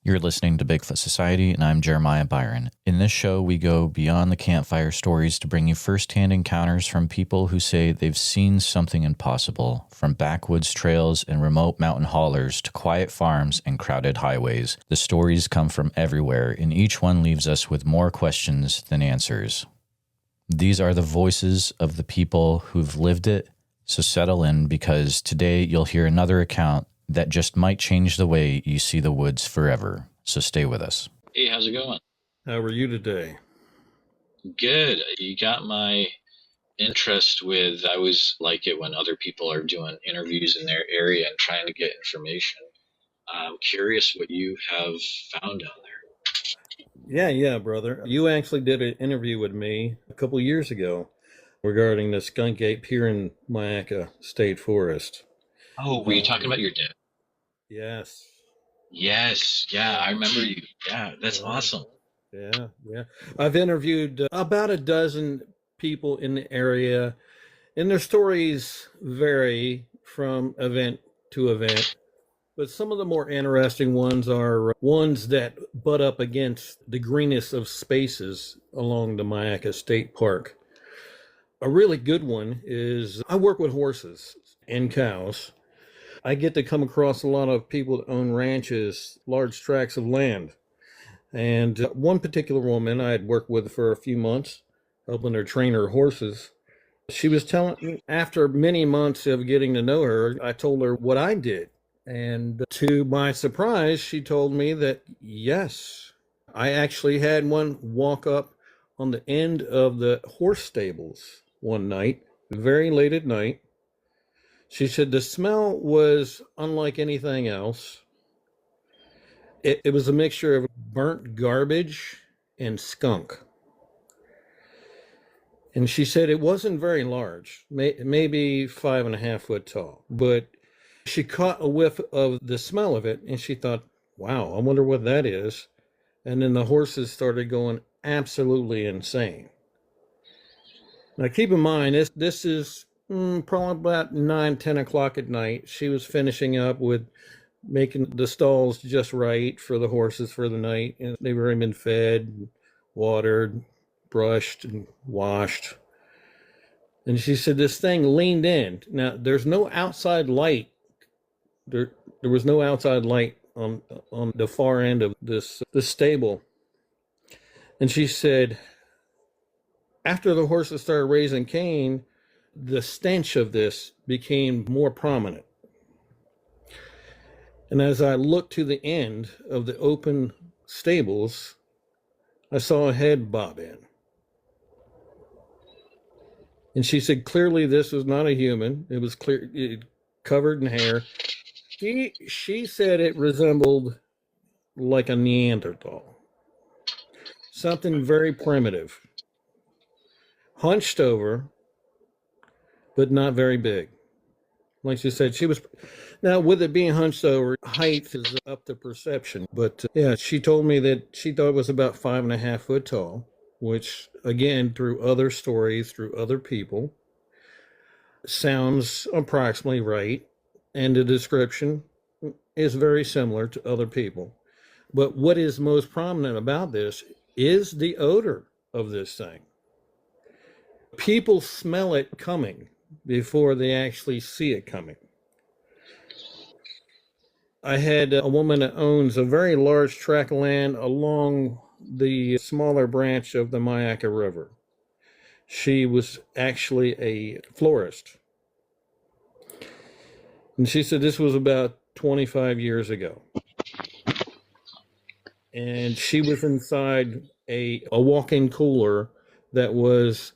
You're listening to Bigfoot Society, and I'm Jeremiah Byron. In this show, we go beyond the campfire stories to bring you firsthand encounters from people who say they've seen something impossible, from backwoods trails and remote mountain haulers to quiet farms and crowded highways. The stories come from everywhere, and each one leaves us with more questions than answers. These are the voices of the people who've lived it, so settle in, because today you'll hear another account that just might change the way you see the woods forever. So stay with us. Hey, how's it going? How are you today? Good. You got my interest with, I always like it when other people are doing interviews in their area and trying to get information. I'm curious what you have found down there. Yeah, brother. You actually did an interview with me a couple years ago regarding the skunk ape here in Myakka State Forest. Oh, were you talking about your dad? Yes. Yes. Yeah, I remember you. Yeah, that's awesome. Yeah. I've interviewed about a dozen people in the area, and their stories vary from event to event. But some of the more interesting ones are ones that butt up against the greenest of spaces along the Myakka State Park. A really good one is I work with horses and cows. I get to come across a lot of people that own ranches, large tracts of land. And one particular woman I had worked with for a few months, helping her train her horses. She was telling me, after many months of getting to know her, I told her what I did. And to my surprise, she told me that, yes, I actually had one walk up on the end of the horse stables one night, very late at night. She said the smell was unlike anything else. It was a mixture of burnt garbage and skunk. And she said it wasn't very large, maybe 5.5 foot tall. But she caught a whiff of the smell of it, and she thought, wow, I wonder what that is. And then the horses started going absolutely insane. Now, keep in mind, this is probably about 9-10 o'clock at night. She was finishing up with making the stalls just right for the horses for the night, and they've already been fed, watered, brushed, and washed. And she said this thing leaned in. Now, there's no outside light. There was no outside light on the far end of this stable. And she said, after the horses started raising Cain, the stench of this became more prominent. And as I looked to the end of the open stables, I saw a head bob in. And she said, clearly this was not a human. It was covered in hair. She said it resembled like a Neanderthal. Something very primitive. Hunched over, but not very big. Like she said, she was, now with it being hunched over, height is up to perception. But yeah, she told me that she thought it was about 5.5 foot tall, which again, through other stories, through other people, sounds approximately right. And the description is very similar to other people. But what is most prominent about this is the odor of this thing. People smell it coming before they actually see it coming. I had a woman that owns a very large tract of land along the smaller branch of the Myakka River. She was actually a florist. And she said this was about 25 years ago. And she was inside a walk-in cooler that was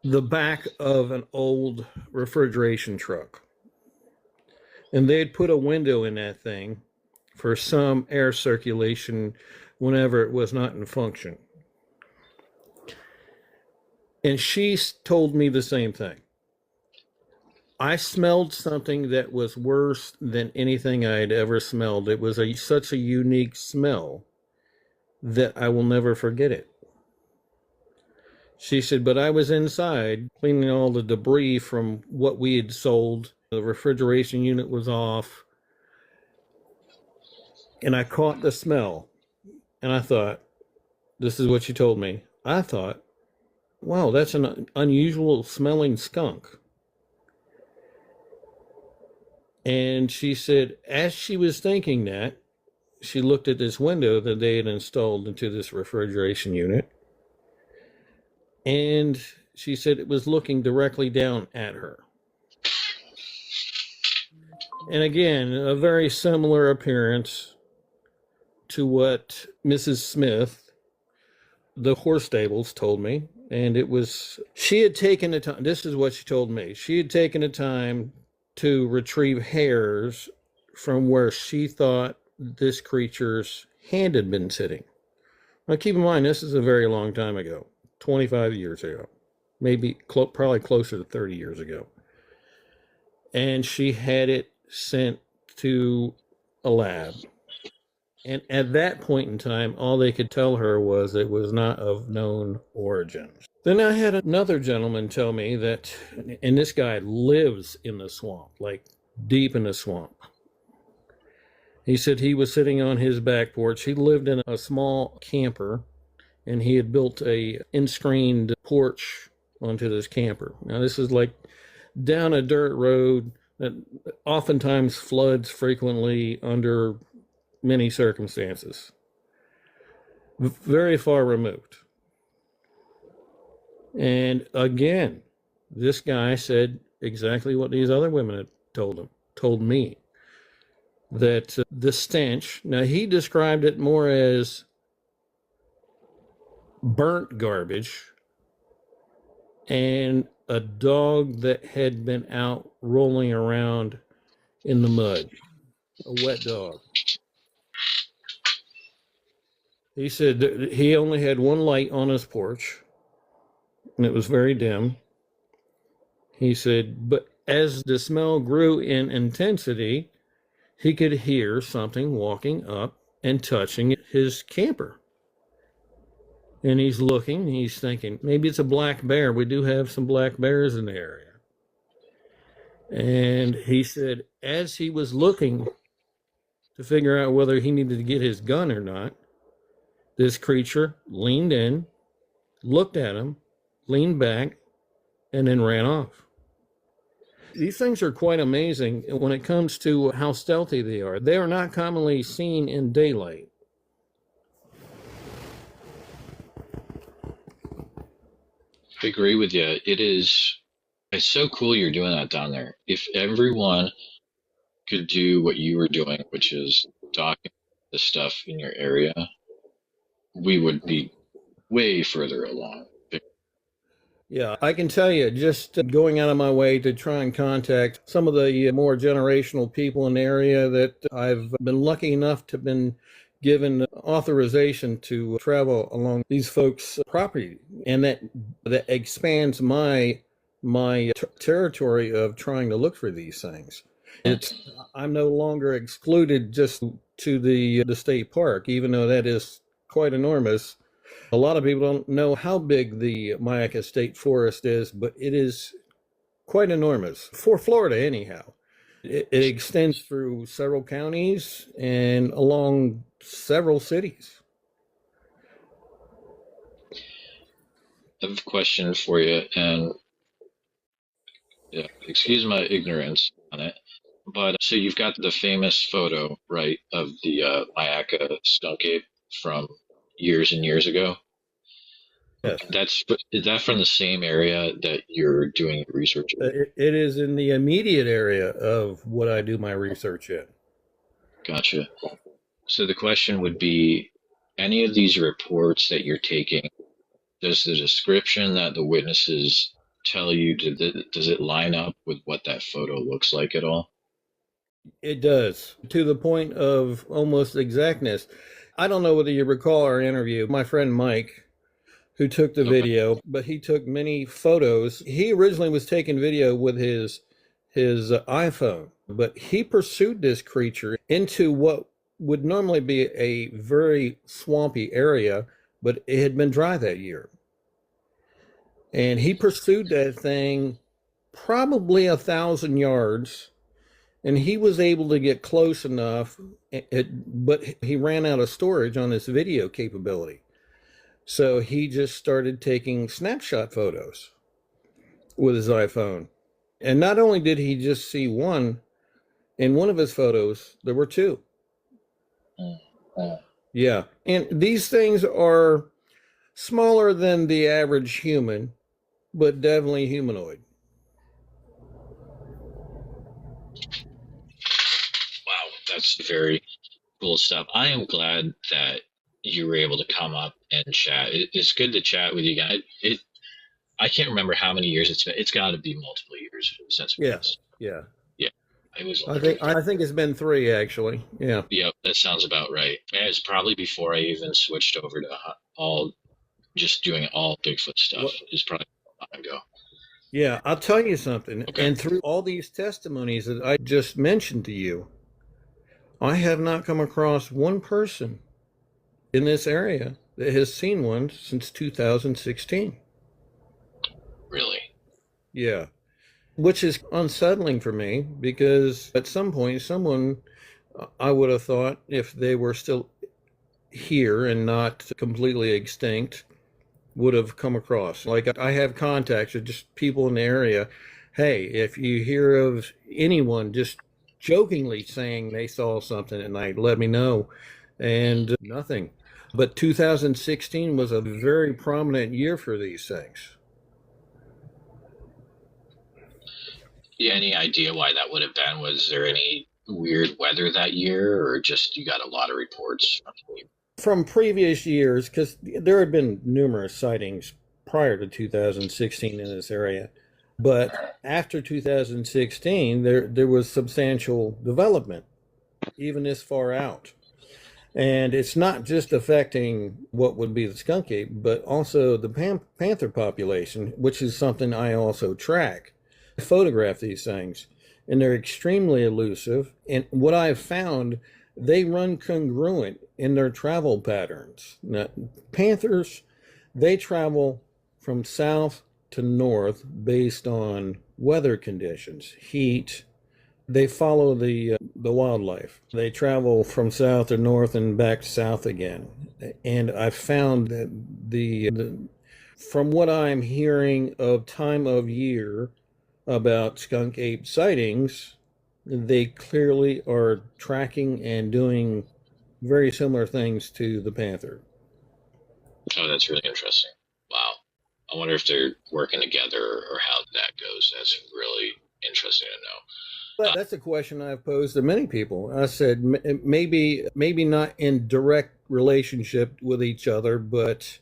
the back of an old refrigeration truck. And they'd put a window in that thing for some air circulation whenever it was not in function. And she told me the same thing. I smelled something that was worse than anything I had ever smelled. It was such a unique smell that I will never forget it. She said, but I was inside cleaning all the debris from what we had sold. The refrigeration unit was off. And I caught the smell. And I thought, this is what she told me. I thought, wow, that's an unusual smelling skunk. And she said, as she was thinking that, she looked at this window that they had installed into this refrigeration unit. And she said it was looking directly down at her. And again, a very similar appearance to what Mrs. Smith, the horse stables, told me. And it was, she had taken the time, this is what she told me. She had taken the time to retrieve hairs from where she thought this creature's hand had been sitting. Now, keep in mind, this is a very long time ago, 25 years ago, maybe probably closer to 30 years ago. And she had it sent to a lab. And at that point in time, all they could tell her was it was not of known origins. Then I had another gentleman tell me that, and this guy lives in the swamp, like deep in the swamp. He said he was sitting on his back porch. He lived in a small camper, and he had built a in-screened porch onto this camper. Now, this is like down a dirt road that oftentimes floods frequently under many circumstances. Very far removed. And again, this guy said exactly what these other women had told me, that the stench, now he described it more as burnt garbage and a dog that had been out rolling around in the mud, a wet dog. He said that he only had one light on his porch, and it was very dim. He said, but as the smell grew in intensity, he could hear something walking up and touching his camper. And he's looking, he's thinking, maybe it's a black bear. We do have some black bears in the area. And he said, as he was looking to figure out whether he needed to get his gun or not, this creature leaned in, looked at him, leaned back, and then ran off. These things are quite amazing when it comes to how stealthy they are. They are not commonly seen in daylight. I agree with you. It's so cool you're doing that down there. If everyone could do what you were doing, which is document the stuff in your area, we would be way further along. Yeah, I can tell you, just going out of my way to try and contact some of the more generational people in the area that I've been lucky enough to have been given authorization to travel along these folks' property, and that expands my territory of trying to look for these things. I'm no longer excluded just to the state park, even though that is quite enormous. A lot of people don't know how big the Myakka State Forest is, but it is quite enormous for Florida anyhow. It extends through several counties and along several cities. I have a question for you, and yeah, excuse my ignorance on it, but so you've got the famous photo, right, of the Myakka skunk ape from years and years ago? Yes. Is that from the same area that you're doing research in? It is in the immediate area of what I do my research in. Gotcha. So the question would be, any of these reports that you're taking, does the description that the witnesses tell you, does it line up with what that photo looks like at all? It does, to the point of almost exactness. I don't know whether you recall our interview. My friend Mike, who took the video, but he took many photos. He originally was taking video with his iPhone, but he pursued this creature into what would normally be a very swampy area, but it had been dry that year. And he pursued that thing probably 1,000 yards And he was able to get close enough, but he ran out of storage on his video capability. So he just started taking snapshot photos with his iPhone. And not only did he just see one, in one of his photos, there were two. Yeah. And these things are smaller than the average human, but definitely humanoid. Wow, that's very cool stuff. I am glad that you were able to come up and chat. It's good to chat with you guys. I can't remember how many years it's been. It's got to be multiple years since we Yeah. Yeah. Yeah, it was. I think it's been 3 actually. Yeah. Yep, that sounds about right. And it's probably before I even switched over to just doing all Bigfoot stuff. It's probably a long time ago. Yeah, I'll tell you something. Okay. And through all these testimonies that I just mentioned to you, I have not come across one person in this area that has seen one since 2016. Really? Yeah. Which is unsettling for me because at some point, someone, I would have thought, if they were still here and not completely extinct, would have come across. Like, I have contacts with just people in the area. Hey, if you hear of anyone just jokingly saying they saw something at night, let me know. And nothing. But 2016 was a very prominent year for these things. Yeah, any idea why that would have been? Was there any weird weather that year, or just you got a lot of reports from previous years? Because there had been numerous sightings prior to 2016 in this area, but after 2016, there was substantial development, even this far out. And it's not just affecting what would be the skunk ape, but also the panther population, which is something I also track. I photograph these things, and they're extremely elusive. And what I've found, they run congruent in their travel patterns. Now, panthers, they travel from south to north based on weather conditions, heat. They follow the wildlife. They travel from south to north and back to south again. And I found that from what I'm hearing of time of year about skunk ape sightings, they clearly are tracking and doing very similar things to the panther. Oh, that's really interesting. Wow. I wonder if they're working together or how that goes. That's really interesting to know. That's a question I've posed to many people. I said maybe not in direct relationship with each other, but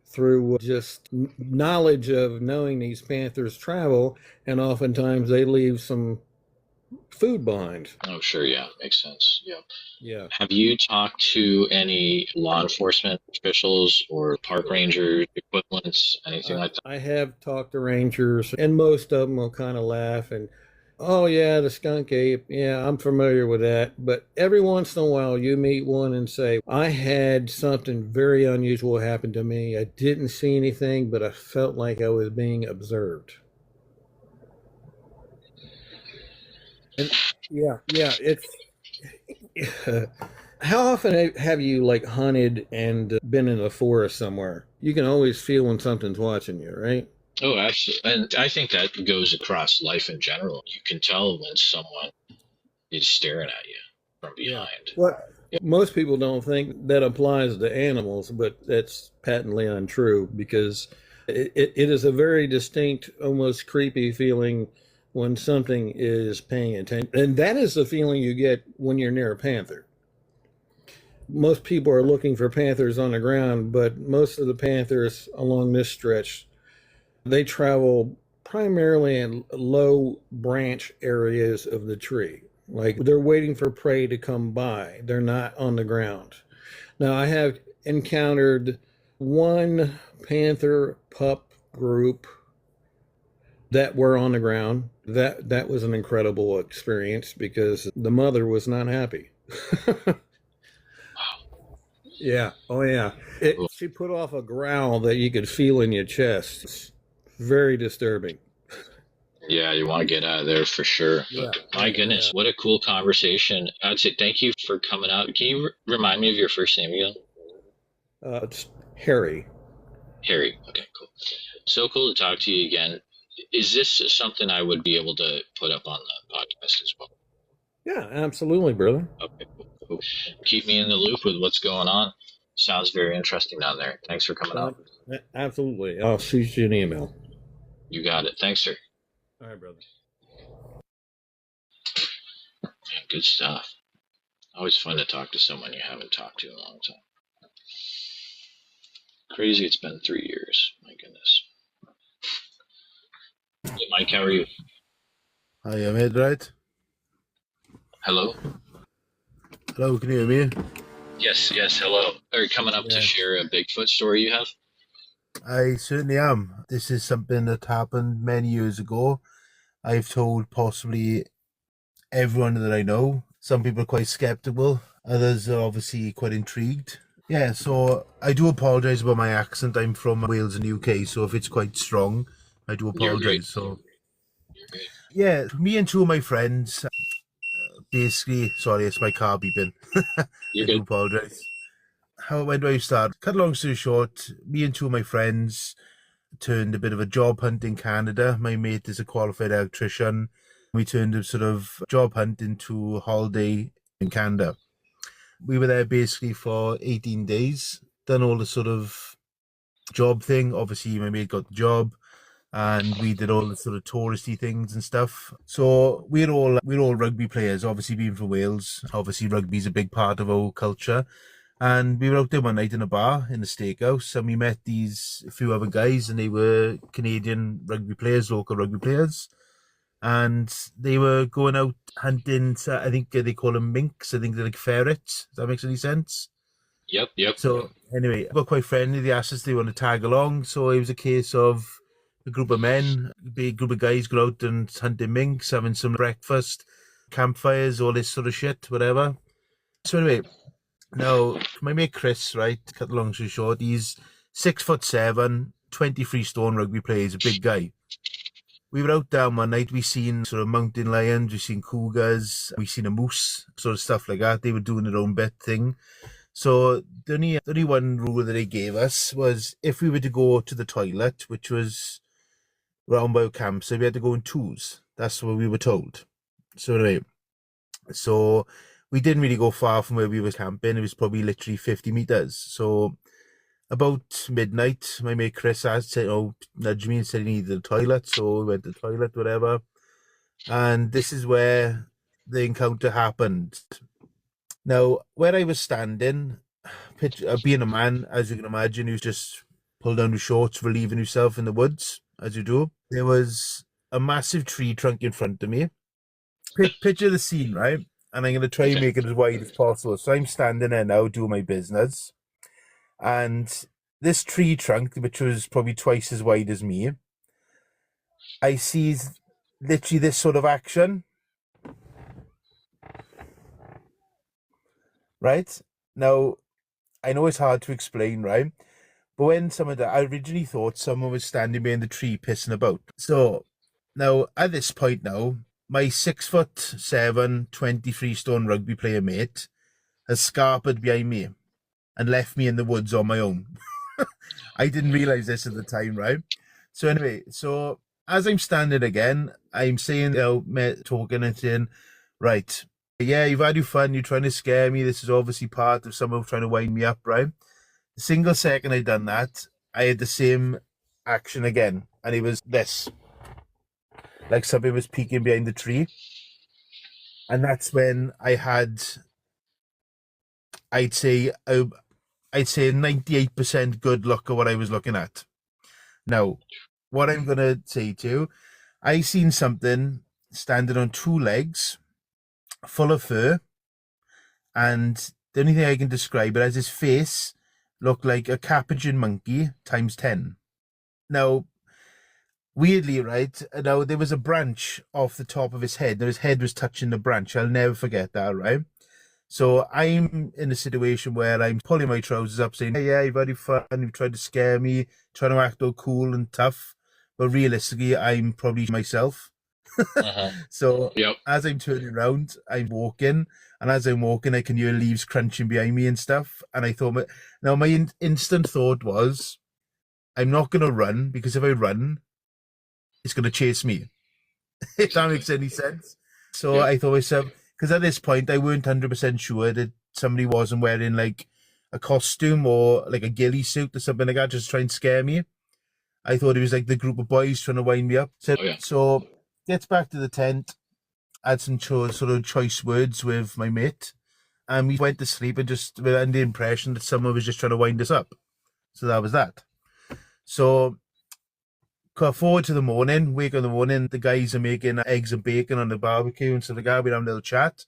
through just knowledge of knowing these panthers travel, and oftentimes they leave some food behind. Oh, sure. Yeah. Makes sense. Yeah. Yeah. Have you talked to any law enforcement officials or park rangers equivalents, anything like that? I have talked to rangers, and most of them will kind of laugh and, oh yeah, the skunk ape, yeah, I'm familiar with that. But every once in a while you meet one and say, I had something very unusual happen to me. I didn't see anything, but I felt like I was being observed. And yeah, it's how often have you like hunted and been in the forest somewhere? You can always feel when something's watching you, right? Oh, absolutely. And I think that goes across life in general. You can tell when someone is staring at you from behind. Yeah. Well, most people don't think that applies to animals, but that's patently untrue because it is a very distinct, almost creepy feeling when something is paying attention. And that is the feeling you get when you're near a panther. Most people are looking for panthers on the ground, but most of the panthers along this stretch, they travel primarily in low branch areas of the tree. Like they're waiting for prey to come by. They're not on the ground. Now, I have encountered one panther pup group that were on the ground. That was an incredible experience because the mother was not happy. Yeah. Oh, yeah. She put off a growl that you could feel in your chest. It's very disturbing. Yeah, you want to get out of there for sure. Yeah, But my yeah, goodness, yeah. what a cool conversation. I'd say thank you for coming out. Can you remind me of your first name again? It's Harry. Harry. Okay, cool. So cool to talk to you again. Is this something I would be able to put up on the podcast as well? Yeah, absolutely, brother. Okay, cool, cool. Keep me in the loop with what's going on. Sounds very interesting down there. Thanks for coming Uh, out. Absolutely. I'll shoot you an email. You got it. Thanks, sir. All right, brother. Man, good stuff. Always fun to talk to someone you haven't talked to in a long time. Crazy it's been 3 years. My goodness. Hey, Mike, how are you? Hi, mate, right? Hello? Hello, can you hear me? Yes, hello. Are you coming up to Yeah. share a Bigfoot story you have? I certainly am. This is something that happened many years ago. I've told possibly everyone that I know. Some people are quite skeptical, others are obviously quite intrigued. Yeah, so I do apologise about my accent. I'm from Wales in the UK, so if it's quite strong, I do You're great. apologise. So, You're great. yeah, me and two of my friends, basically, sorry, it's my car beeping. You're I do good. apologise. When do I start? Cut a long story short, me and two of my friends turned a bit of a job hunt in Canada. My mate is a qualified electrician. We turned a sort of job hunt into a holiday in Canada. We were there basically for 18 days, done all the sort of job thing. Obviously, my mate got the job and we did all the sort of touristy things and stuff. So we're all rugby players, obviously being from Wales. Obviously rugby's a big part of our culture. And we were out there one night in a bar in the steakhouse, and we met these few other guys, and they were Canadian rugby players, local rugby players, and they were going out hunting. I think they call them minks. I think they're like ferrets. If that makes any sense. Yep. So anyway, we got quite friendly. They asked us if they want to tag along, so it was a case of a group of men, a big group of guys, go out and hunting minks, having some breakfast, campfires, all this sort of shit, whatever. So anyway. Now, my mate Chris, right, cut the long story short, he's 6'7", 23 stone rugby player. He's a big guy. We were out down one night, we seen sort of mountain lions, we seen cougars, we seen a moose, sort of stuff like that. They were doing their own bit thing. So the only one rule that they gave us was if we were to go to the toilet, which was round by our campsite, we had to go in twos. That's what we were told. So anyway, so we didn't really go far from where we were camping. It was probably literally 50 meters. So about midnight, my mate Chris said, nudged me and said he needed a toilet. So we went to the toilet, whatever. And this is where the encounter happened. Now, where I was standing, being a man, as you can imagine, who's just pulled down his shorts, relieving himself in the woods, as you do, there was a massive tree trunk in front of me. Picture the scene, right? And I'm going to try and make it as wide as possible. So I'm standing there now doing my business. And this tree trunk, which was probably twice as wide as me, I see literally this sort of action. Right? Now, I know it's hard to explain, right? But when I originally thought someone was standing behind the tree pissing about. So now, at this point now, my 6'7", 23 stone rugby player mate has scarpered behind me and left me in the woods on my own. I didn't realize this at the time, right? So anyway, so as I'm standing again, I'm saying, talking and saying, right, yeah, you've had your fun, you're trying to scare me. This is obviously part of someone trying to wind me up, right? The single second I done that, I had the same action again, and it was this. Like something was peeking behind the tree. And that's when I had, I'd say 98% good luck at what I was looking at. Now, what I'm going to say to you, I seen something standing on two legs, full of fur, and the only thing I can describe it as his face looked like a capuchin monkey times 10. Now, weirdly, right, now there was a branch off the top of his head. Now his head was touching the branch. I'll never forget that, right? So I'm in a situation where I'm pulling my trousers up saying, hey, yeah, you've had fun, you've tried to scare me, trying to act all cool and tough. But realistically, I'm probably myself. So Yep. as I'm turning around, I'm walking, and as I'm walking, I can hear leaves crunching behind me and stuff. And I thought, now my instant thought was, I'm not going to run, because if I run, it's going to chase me. If that makes any sense. So Yep. I thought myself, because at this point I weren't 100% sure that somebody wasn't wearing like a costume or like a ghillie suit or something like that, just to try and scare me. I thought it was like the group of boys trying to wind me up. So, Oh, yeah. so gets back to the tent, had some sort of choice words with my mate, and we went to sleep and just were under the impression that someone was just trying to wind us up. So that was that. So cut forward to the morning, wake up in the morning, the guys are making eggs and bacon on the barbecue, and so the guy we having a little chat.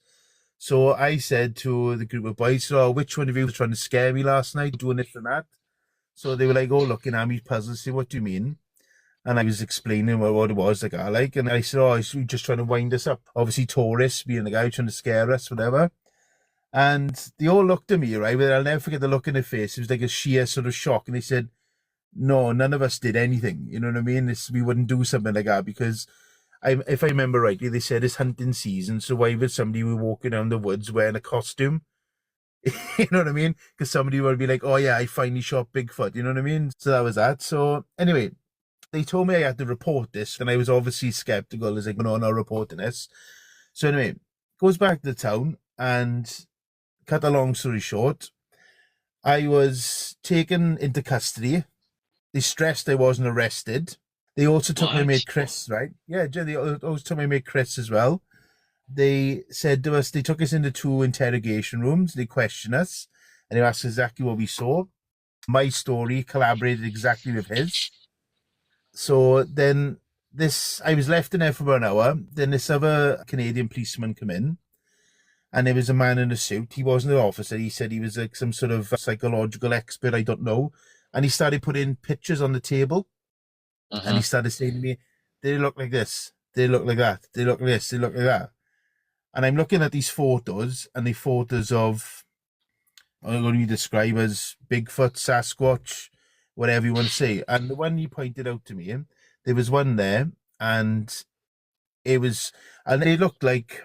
So I said to the group of boys, "Oh, which one of you was trying to scare me last night, doing this and that?" So they were like, "Oh, looking at me puzzled, say, what do you mean?" And I was explaining what it was, like, and I said, "Oh, he's just trying to wind us up. Obviously, tourists being the guy trying to scare us, whatever." And they all looked at me, right? But I'll never forget the look in their face. It was like a sheer sort of shock. And they said, "No, none of us did anything." You know what I mean? We wouldn't do something like that because if I remember rightly, they said it's hunting season. So why would somebody be walking down the woods wearing a costume? You know what I mean? Because somebody would be like, "Oh yeah, I finally shot Bigfoot." You know what I mean? So that was that. So anyway, they told me I had to report this, and I was obviously skeptical. I was like, "No, I'm not reporting this." So anyway, goes back to the town, and cut a long story short, I was taken into custody. They stressed I wasn't arrested. They also took my What? mate Chris, right? Yeah, they also took my mate Chris as well. They said to us, they took us into 2 interrogation rooms. They questioned us, and they asked exactly what we saw. My story collaborated exactly with his. So then I was left in there for about an hour. Then this other Canadian policeman come in, and there was a man in a suit. He wasn't an officer. He said he was like some sort of psychological expert. I don't know. And he started putting pictures on the table, and he started saying to me, "They look like this. They look like that. They look like this. They look like that." And I'm looking at these photos, and the photos of, I'm going to describe as Bigfoot, Sasquatch, whatever you want to say. And the one you pointed out to me, there was one there, and it looked like,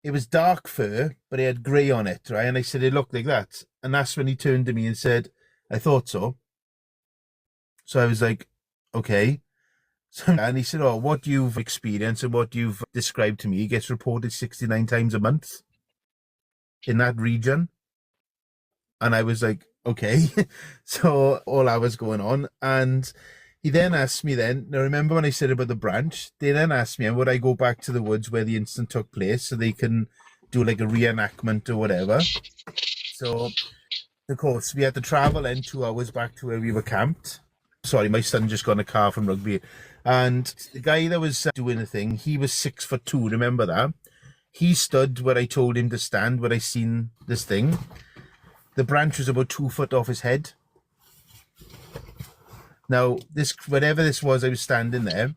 it was dark fur, but it had grey on it, right? And I said, "It looked like that." And that's when he turned to me and said, "I thought so." So I was like, "Okay." And he said, "Oh, what you've experienced and what you've described to me gets reported 69 times a month in that region." And I was like, "Okay." So all that was going on. And he then asked me now remember when I said about the branch? They then asked me, would I go back to the woods where the incident took place so they can do like a reenactment or whatever. So, of course, we had to travel in 2 hours back to where we were camped. Sorry, my son just got in a car from rugby. And the guy that was doing the thing, he was 6'2", remember that? He stood where I told him to stand, where I seen this thing. The branch was about 2 foot off his head. Now, whatever this was, I was standing there.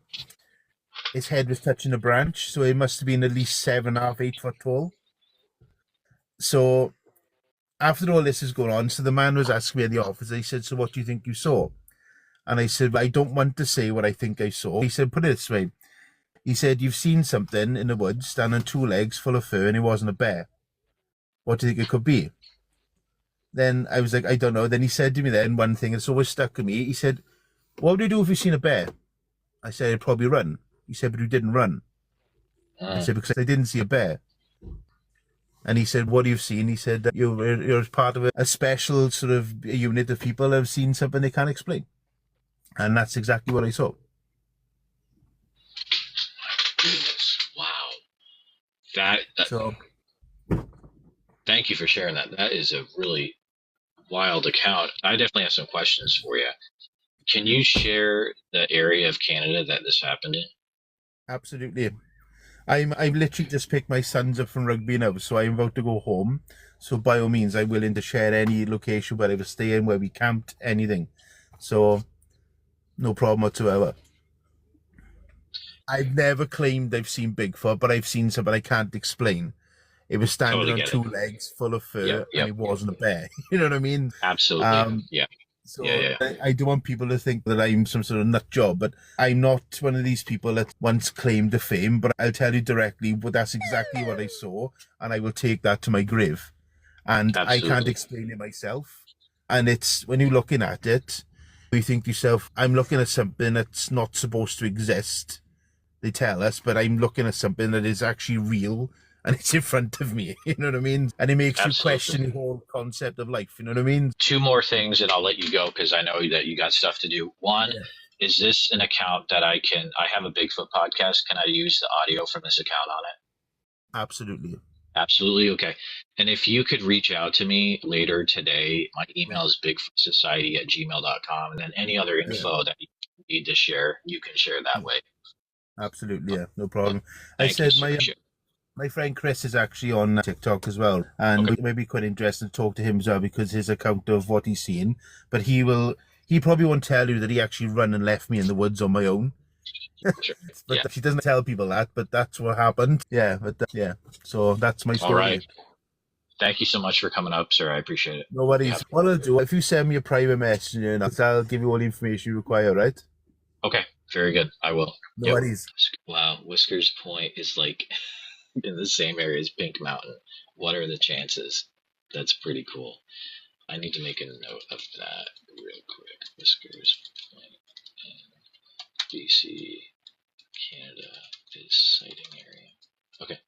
His head was touching the branch, so it must have been at least 7.5, 8 foot tall. So after all this is going on, so the man was asking me in the office, he said, "So what do you think you saw?" And I said, "I don't want to say what I think I saw." He said, "Put it this way." He said, "You've seen something in the woods, standing on 2 legs, full of fur, and it wasn't a bear. What do you think it could be?" Then I was like, "I don't know." Then he said to me then one thing, it's always stuck with me. He said, "What would you do if you seen a bear?" I said, "I'd probably run." He said, "But you didn't run." I said, "Because I didn't see a bear." And he said, "What you've seen?" He said, that you're part of a special sort of unit of people that have seen something they can't explain." And that's exactly what I saw. Goodness, wow. That So Thank you for sharing that. That is a really wild account. I definitely have some questions for you. Can you share the area of Canada that this happened in? absolutely. I've literally just picked my sons up from rugby now, so I'm about to go home. So by all means, I'm willing to share any location where I was staying, where we camped, anything. So no problem whatsoever. I've never claimed I've seen Bigfoot, but I've seen something I can't explain. It was standing Totally on get it. 2 legs, full of fur, Yep, and yep. it wasn't a bear. You know what I mean? Absolutely. Yeah. So Yeah. I don't want people to think that I'm some sort of nut job, but I'm not one of these people that once claimed the fame, but I'll tell you directly, but that's exactly what I saw, and I will take that to my grave. And I can't Absolutely. explain it myself. And it's, when you're looking at it, you think to yourself, I'm looking at something that's not supposed to exist, they tell us, but I'm looking at something that is actually real and it's in front of me. You know what I mean? And it makes you Absolutely. question the whole concept of life. You know what I mean? Two more things and I'll let you go because I know that you got stuff to do. One, Yeah, is this an account that I have a Bigfoot podcast. Can I use the audio from this account on it? absolutely. Absolutely. Okay. And if you could reach out to me later today, my email is bigfootsociety@gmail.com. And then any other Yeah, info that you need to share, you can share that yeah, way. absolutely. Yeah, no problem. I Thank you, said sir. my friend Chris is actually on TikTok as well, and Okay. it may be quite interesting to talk to him as well because his account of what he's seen. But he probably won't tell you that he actually run and left me in the woods on my own. Sure. But Yeah. he doesn't tell people that, but that's what happened. Yeah, but yeah. So that's my story. All right. Thank you so much for coming up, sir. I appreciate it. No worries. What I'll do, if you send me a private message, I'll give you all the information you require, right? Okay. Very good. I will. No worries. Wow. Whiskers Point is like in the same area as Pink Mountain. What are the chances? That's pretty cool. I need to make a note of that real quick. Whiskers Point in BC, Canada is sighting area. Okay.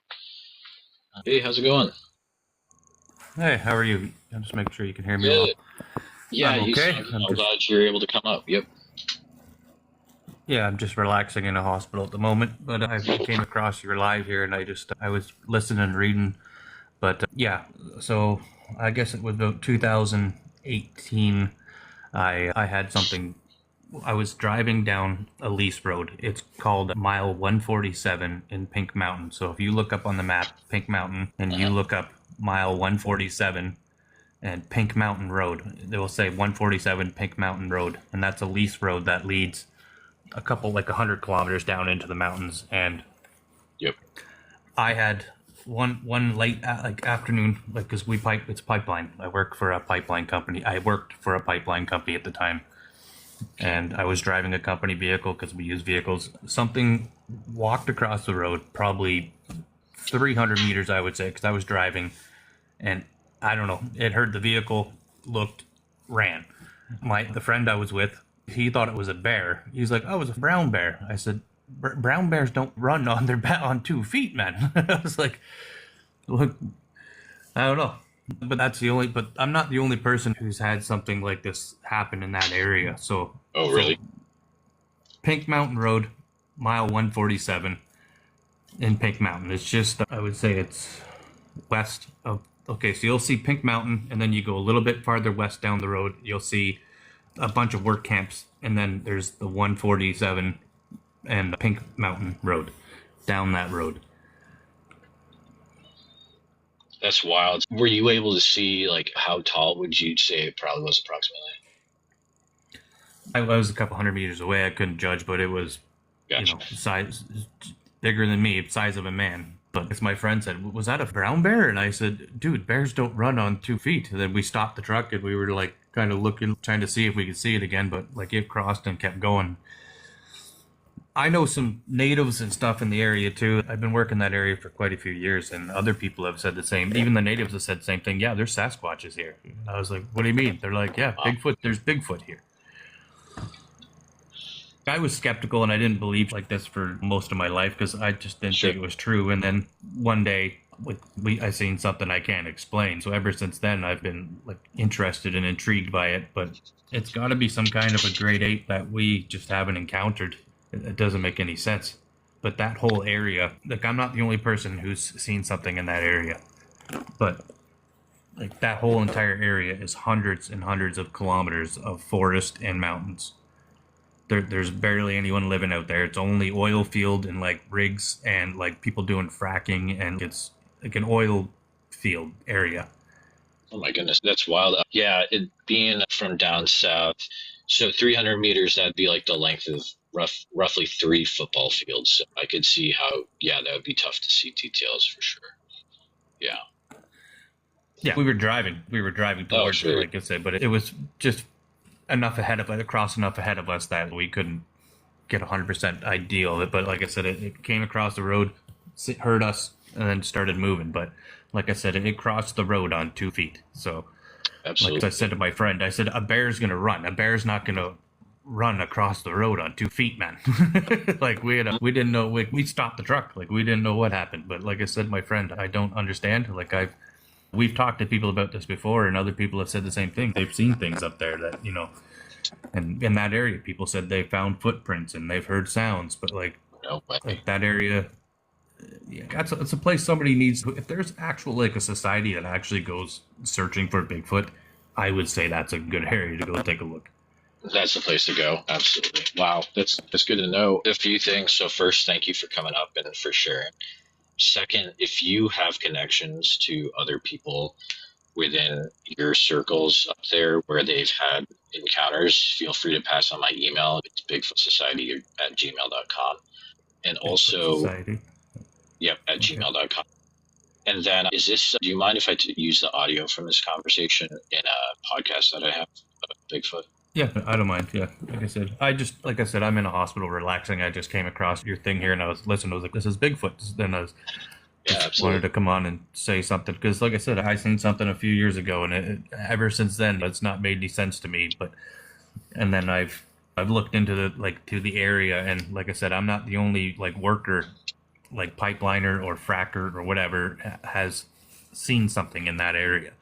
Hey, how's it going? Hey, how are you? I'll just make sure you can hear me Good. well. Yeah, I'm okay. I'm glad you're able to come up. Yep. Yeah, I'm just relaxing in a hospital at the moment, but I came across your live here and I was listening and reading. But yeah, so I guess it was about 2018. I had something. I was driving down a lease road. It's called mile 147 in Pink Mountain. So if you look up on the map, Pink Mountain, and you look up mile 147 and Pink Mountain Road, they will say 147 Pink Mountain Road. And that's a lease road that leads a couple, like 100 kilometers down into the mountains. And Yep. I had one late afternoon, like, because it's pipeline. I worked for a pipeline company at the time. And I was driving a company vehicle because we use vehicles. Something walked across the road, probably 300 meters, I would say, because I was driving. And I don't know, it heard the vehicle, looked, ran. The friend I was with, he thought it was a bear. He's like, "Oh, it was a brown bear." I said, "Brown bears don't run on 2 feet, man." I was like, "Look, I don't know." But I'm not the only person who's had something like this happen in that area. So, Oh, really? Pink Mountain Road, mile 147 in Pink Mountain. It's just, I would say it's west of, okay, so you'll see Pink Mountain, and then you go a little bit farther west down the road, you'll see a bunch of work camps, and then there's the 147 and Pink Mountain Road, down that road. That's wild. Were you able to see, like, how tall would you say it probably was approximately? I was a couple hundred meters away. I couldn't judge, but it was, Gotcha. size bigger than me, size of a man. But as my friend said, "Was that a brown bear?" And I said, "Dude, bears don't run on 2 feet." And then we stopped the truck and we were like kind of looking, trying to see if we could see it again, but like it crossed and kept going. I know some natives and stuff in the area too. I've been working that area for quite a few years, and other people have said the same. Even the natives have said the same thing. "Yeah, there's Sasquatches here." And I was like, "What do you mean?" They're like, "Yeah, Bigfoot. There's Bigfoot here." I was skeptical and I didn't believe like this for most of my life because I just didn't think it was true. And then one day, I seen something I can't explain. So ever since then, I've been like interested and intrigued by it. But it's got to be some kind of a great ape that we just haven't encountered. It doesn't make any sense. But that whole area, like, I'm not the only person who's seen something in that area. But like that whole entire area is hundreds and hundreds of kilometers of forest and mountains. There's barely anyone living out there. It's only oil field and like rigs and like people doing fracking, and it's like an oil field area. Oh my goodness, that's wild. Yeah, it being from down south, so 300 meters, that'd be like the length of roughly 3 football fields. So I could see how, yeah, that would be tough to see details for sure. Yeah. Yeah, we were driving towards it, like I said, but it was just enough ahead of us, across enough ahead of us that we couldn't get 100% idea of it. But like I said, it came across the road, heard us, and then started moving. But like I said, it crossed the road on 2 feet. So, Absolutely. like I said to my friend, I said, a bear's going to run. A bear's not going to run across the road on 2 feet, man. Like we didn't know, we stopped the truck. Like we didn't know what happened. But like I said, my friend, I don't understand. Like we've talked to people about this before, and other people have said the same thing. They've seen things up there that, and in that area, people said they found footprints and they've heard sounds. But like that area, yeah, it's a place somebody needs. If there's actual like a society that actually goes searching for Bigfoot, I would say that's a good area to go take a look. That's the place to go. Absolutely. Wow. That's good to know. A few things. So first, thank you for coming up and for sharing. Second, if you have connections to other people within your circles up there where they've had encounters, feel free to pass on my email. It's bigfootsociety@gmail.com. And also, Society. Yep, at gmail.com. And then do you mind if I use the audio from this conversation in a podcast that I have about Bigfoot? Yeah, I don't mind. Yeah, like I said, I'm in a hospital relaxing. I just came across your thing here and I was listening. I was like, this is Bigfoot. Then I wanted to come on and say something because, like I said, I seen something a few years ago, and ever since then, it's not made any sense to me. And then I've looked into the area, and like I said, I'm not the only like worker, like pipeliner or fracker or whatever has seen something in that area.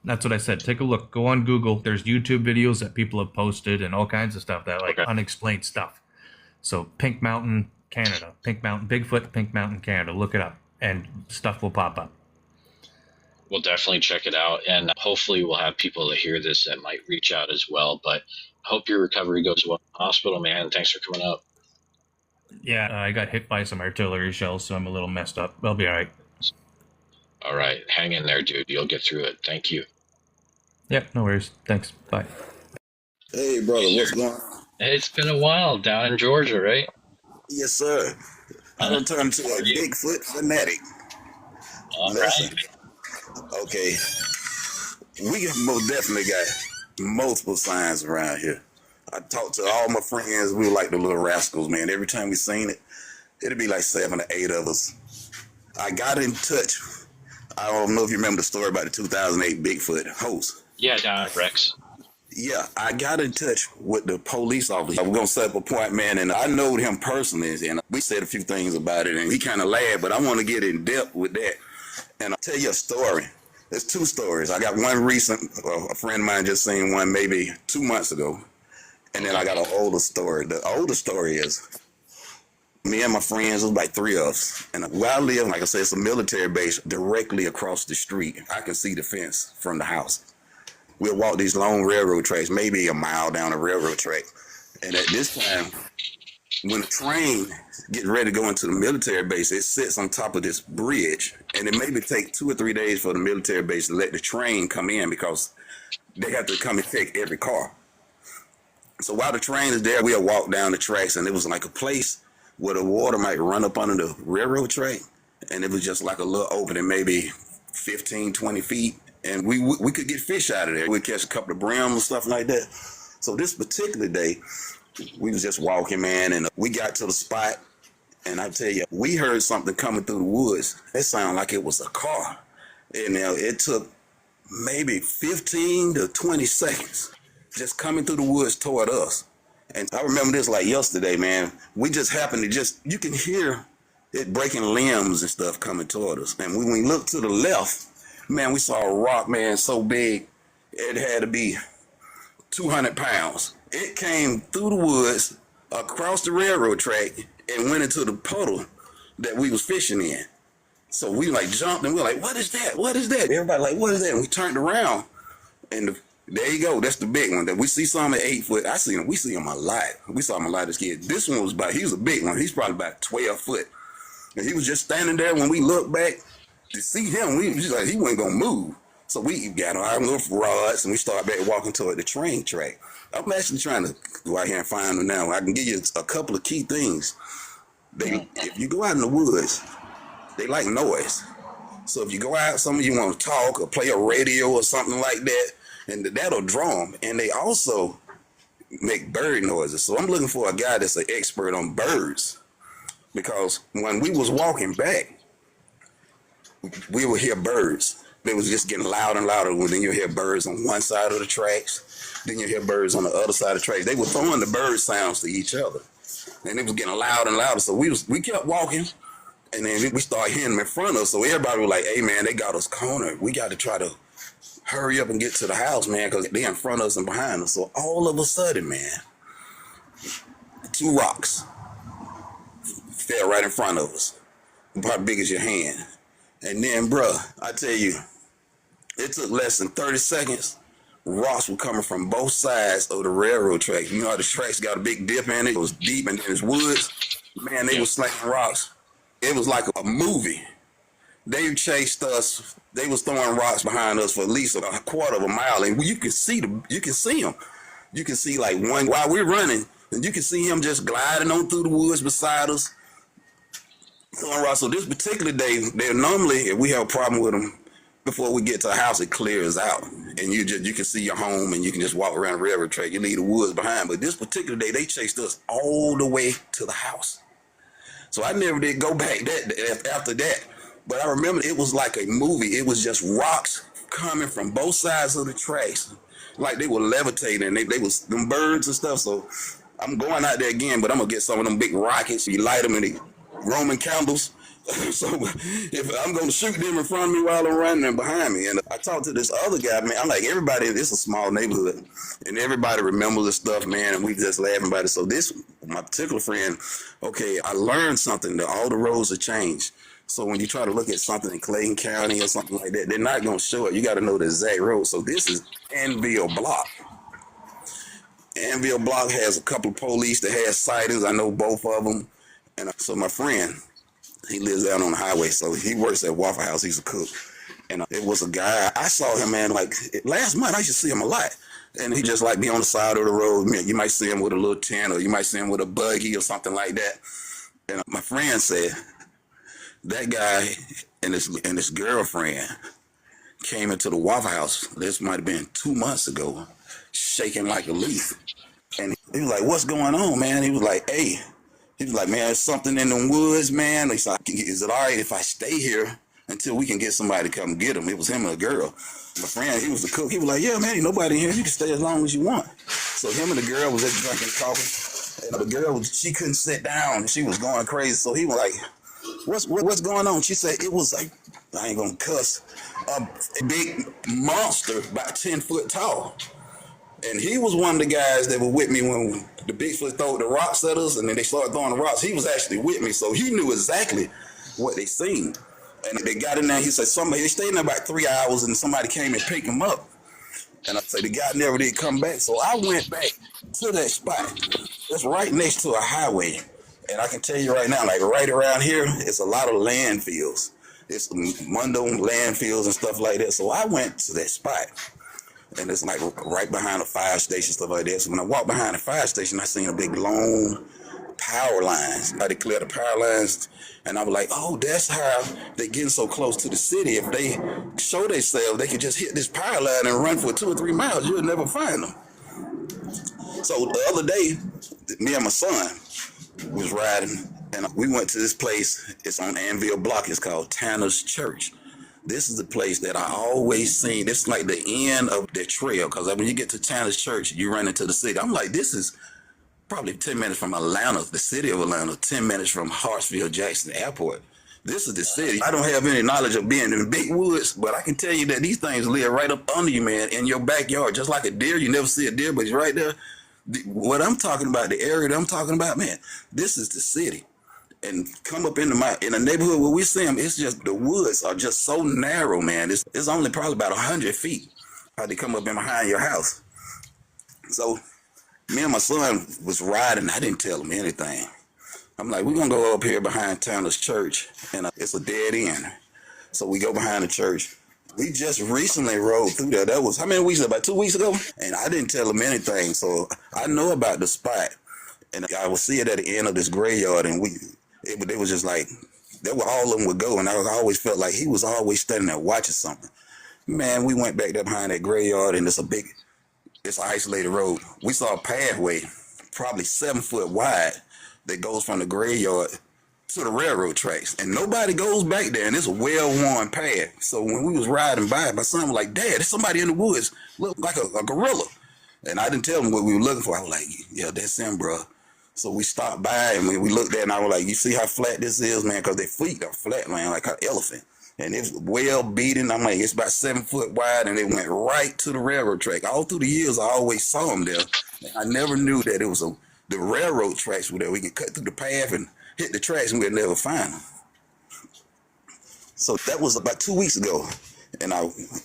That's what I said. Take a look. Go on Google. There's YouTube videos that people have posted and all kinds of stuff that unexplained stuff. So Pink Mountain, Canada. Bigfoot, Pink Mountain, Canada. Look it up and stuff will pop up. We'll definitely check it out. And hopefully we'll have people that hear this that might reach out as well. But I hope your recovery goes well in the hospital, man. Thanks for coming up. Yeah, I got hit by some artillery shells, so I'm a little messed up. I'll be all right. All right. Hang in there, dude. You'll get through it. Thank you. Yeah, no worries. Thanks. Bye. Hey, brother, what's going on? It's been a while down in Georgia, right? Yes, sir. I done turned to a Bigfoot fanatic. All Listen, right. okay, we most definitely got multiple signs around here. I talked to all my friends. We were like the little rascals, man. Every time we seen it, it'd be like 7 or 8 of us. I got in touch. I don't know if you remember the story about the 2008 Bigfoot hoax. Yeah, down at Rex. Yeah, I got in touch with the police officer. I was going to set up an appointment, and I knowed him personally, and we said a few things about it, and he kind of laughed, but I want to get in depth with that. And I'll tell you a story. There's 2 stories. I got one recent, a friend of mine just seen one maybe 2 months ago, and then I got an older story. The older story is me and my friends, it was like 3 of us. And where I live, like I said, it's a military base directly across the street. I can see the fence from the house. We'll walk these long railroad tracks, maybe a mile down a railroad track. And at this time, when the train gets ready to go into the military base, it sits on top of this bridge. And it maybe take 2 or 3 days for the military base to let the train come in because they have to come and take every car. So while the train is there, we'll walk down the tracks, and it was like a place where the water might run up under the railroad track. And it was just like a little opening, maybe 15, 20 feet. And we could get fish out of there. We'd catch a couple of brims and stuff like that. So this particular day, we was just walking, man, and we got to the spot. And I tell you, we heard something coming through the woods. It sounded like it was a car. And it took maybe 15 to 20 seconds just coming through the woods toward us. And I remember this like yesterday, man. We just happened to you can hear it breaking limbs and stuff coming toward us. And when we looked to the left, man, we saw a rock, man, so big, it had to be 200 pounds. It came through the woods, across the railroad track, and went into the puddle that we was fishing in. So we like jumped, and we were like, what is that? What is that? Everybody like, what is that? And we turned around, and there you go. That's the big one. That we see some at 8 foot. We see him a lot. We saw him a lot as kids. This one was he was a big one. He's probably about 12 foot. And he was just standing there. When we looked back to see him, we was like, he wasn't going to move. So we got on our little rods, and we started back walking toward the train track. I'm actually trying to go out here and find them now. I can give you a couple of key things. If you go out in the woods, they like noise. So if you go out, some of you want to talk or play a radio or something like that, and that'll draw them. And they also make bird noises. So I'm looking for a guy that's an expert on birds, because when we was walking back, we would hear birds. They was just getting louder and louder. Well, then you hear birds on one side of the tracks. Then you hear birds on the other side of the tracks. They were throwing the bird sounds to each other, and it was getting louder and louder. So we kept walking, and then we started hearing them in front of us. So everybody was like, "Hey man, they got us cornered. We got to try to hurry up and get to the house, man, because they're in front of us and behind us." So all of a sudden, man, 2 rocks fell right in front of us, about big as your hand. And then, bruh, I tell you, it took less than 30 seconds. Rocks were coming from both sides of the railroad track. You know how the tracks got a big dip in it? It was deep and there's woods. Man, they were slinging rocks. It was like a movie. They chased us. They was throwing rocks behind us for at least a quarter of a mile, and you can see them. You can see like one while we're running, and you can see him just gliding on through the woods beside us, throwing rocks. So this particular day, they normally, if we have a problem with them, before we get to the house, it clears out, and you can see your home, and you can just walk around the railroad track. You leave the woods behind. But this particular day, they chased us all the way to the house. So I never did go back after that. But I remember it was like a movie. It was just rocks coming from both sides of the tracks, like they were levitating. And they was them birds and stuff. So I'm going out there again, but I'm gonna get some of them big rockets. You light them in the Roman candles. So if I'm gonna shoot them in front of me while I'm running and behind me. And I talked to this other guy, man. I'm like, everybody, it's a small neighborhood, and everybody remembers this stuff, man. And we just laughing about it. So this, my particular friend, okay, I learned something that all the roads have changed. So when you try to look at something in Clayton County or something like that, they're not going to show it. You got to know the exact road. So this is Anvil Block. Anvil Block has a couple of police that has sightings. I know both of them. And so my friend, he lives out on the highway. So he works at Waffle House. He's a cook. And it was a guy, I saw him, man, like last month. I used to see him a lot. And he just like be on the side of the road. Man, you might see him with a little tent, or you might see him with a buggy or something like that. And my friend said, that guy and his girlfriend came into the Waffle House. This might have been 2 months ago, shaking like a leaf. And he was like, "What's going on, man?" He was like, "Hey," he was like, "Man, there's something in the woods, man." He said, "Is it all right if I stay here until we can get somebody to come get him?" It was him and a girl. My friend, he was the cook. He was like, "Yeah, man, ain't nobody in here. You can stay as long as you want." So him and the girl was just drinking coffee. And the girl, she couldn't sit down. She was going crazy. So he was like, What's going on? She said it was like, I ain't gonna cuss, a big monster about 10 foot tall. And he was one of the guys that were with me when the Bigfoot threw the rocks at us, and then they started throwing the rocks. He was actually with me, so he knew exactly what they seen. And they got in there, he said they stayed in there about 3 hours, and somebody came and picked him up. And I said the guy never did come back. So I went back to that spot. That's right next to a highway. And I can tell you right now, like right around here, it's a lot of landfills. It's Mundo landfills and stuff like that. So I went to that spot, and it's like right behind a fire station, stuff like that. So when I walked behind the fire station, I seen a big long power lines. How they clear the power lines, and I was like, "Oh, that's how they getting so close to the city. If they show themselves, they can just hit this power line and run for 2 or 3 miles. You'll never find them." So the other day, me and my son was riding, and we went to this place. It's on Anvil Block. It's called Tanner's Church. This is the place that I always seen. It's like the end of the trail, because when you get to Tanner's Church, you run into the city. I'm like, this is probably 10 minutes from Atlanta, the city of Atlanta, 10 minutes from Hartsfield-Jackson Airport. This is the city. I don't have any knowledge of being in the big woods, but I can tell you that these things live right up under you, man, in your backyard, just like a deer. You never see a deer, but it's right there. What I'm talking about, the area that I'm talking about, man, this is the city. And come up in the neighborhood where we see them, it's just the woods are just so narrow, man. It's only probably about 100 feet how they come up in behind your house. So me and my son was riding. I didn't tell him anything. I'm like, we're going to go up here behind Tanner's Church, and it's a dead end. So we go behind the church. We just recently rode through there. That was, how many weeks ago? About 2 weeks ago? And I didn't tell him anything, so I know about the spot. And I would see it at the end of this graveyard, and it was just like, that where all of them would go, and I always felt like he was always standing there watching something. Man, we went back there behind that graveyard, and it's a big It's an isolated road. We saw a pathway, probably 7 foot wide, that goes from the graveyard to the railroad tracks, and nobody goes back there, and it's a well-worn path. So when we was riding by, my son was like, "Dad, there's somebody in the woods, look like a gorilla." And I didn't tell him what we were looking for. I was like, "Yeah, that's him, bro." So we stopped by, and we looked at it, and I was like, "You see how flat this is, man? Because their feet are flat, man, like an elephant." And it's well beaten. I'm like, it's about 7 foot wide, and it went right to the railroad track. All through the years, I always saw them there. I never knew that it was the railroad tracks were there. We could cut through the path and hit the tracks, and we'd never find them. So that was about 2 weeks ago. And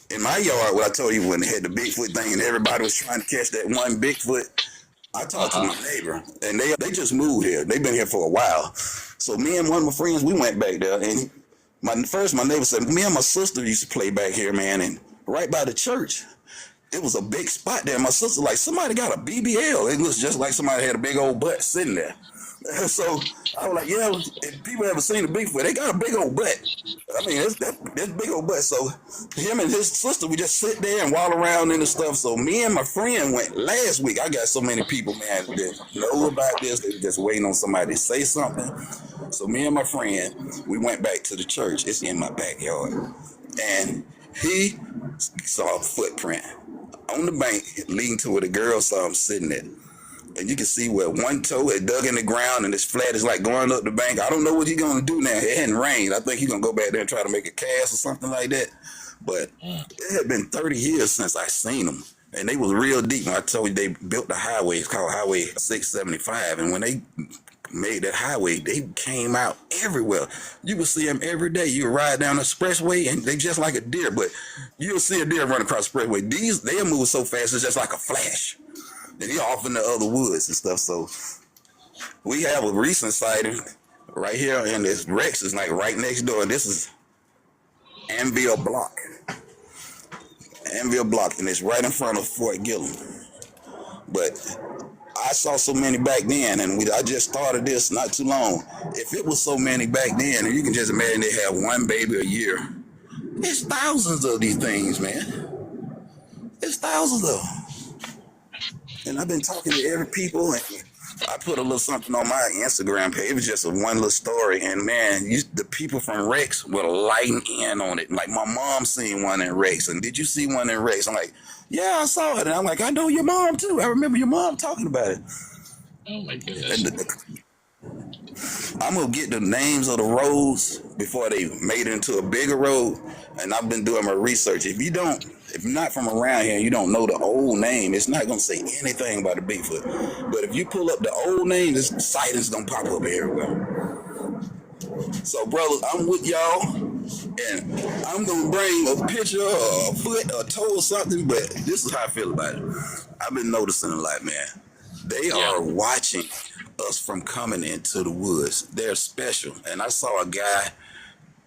in my yard, what I told you when they had the Bigfoot thing, and everybody was trying to catch that one Bigfoot, I talked to my neighbor, and they just moved here. They've been here for a while. So me and one of my friends, we went back there, and my neighbor said, "Me and my sister used to play back here, man, and right by the church, it was a big spot there." My sister like, "Somebody got a BBL." It looks just like somebody had a big old butt sitting there. So I was like, "Yeah, if people ever seen a Bigfoot, they got a big old butt. I mean, that's big old butt." So him and his sister, we just sit there and walk around and stuff. So me and my friend went last week. I got so many people, man, that know about this. They're just waiting on somebody to say something. So me and my friend, we went back to the church. It's in my backyard. And he saw a footprint on the bank leading to where the girl saw him sitting there. And you can see where one toe had dug in the ground and it's flat. It's like going up the bank. I don't know what he's going to do now. It hadn't rained. I think he's going to go back there and try to make a cast or something like that. But it had been 30 years since I seen them. And they was real deep. When I told you they built the highway, it's called Highway 675. And when they made that highway, they came out everywhere. You would see them every day. You would ride down the expressway and they just like a deer. But you'll see a deer run across the expressway. They'll move so fast, it's just like a flash. And you're off in the other woods and stuff. So we have a recent sighting right here, and this Rex is like right next door. And this is Anvil Block, and it's right in front of Fort Gillum. But I saw so many back then, and I just started this not too long. If it was so many back then, and you can just imagine they have one baby a year, it's thousands of these things, man. It's thousands of them. And I've been talking to every people, and I put a little something on my Instagram page. It was just one little story, and man, the people from Rex were lighting in on it. Like my mom seen one in Rex, and did you see one in Rex? I'm like, yeah, I saw it. And I'm like, I know your mom too. I remember your mom talking about it. Oh my goodness. I'm gonna get the names of the roads before they made it into a bigger road, and I've been doing my research. If you're not from around here and you don't know the old name, it's not gonna say anything about the Bigfoot. But if you pull up the old name, this sightings gonna pop up everywhere. So, brothers, I'm with y'all, and I'm gonna bring a picture or a foot or a toe or something. But this is how I feel about it. I've been noticing a lot, man. They are watching us from coming into the woods. They're special. And I saw a guy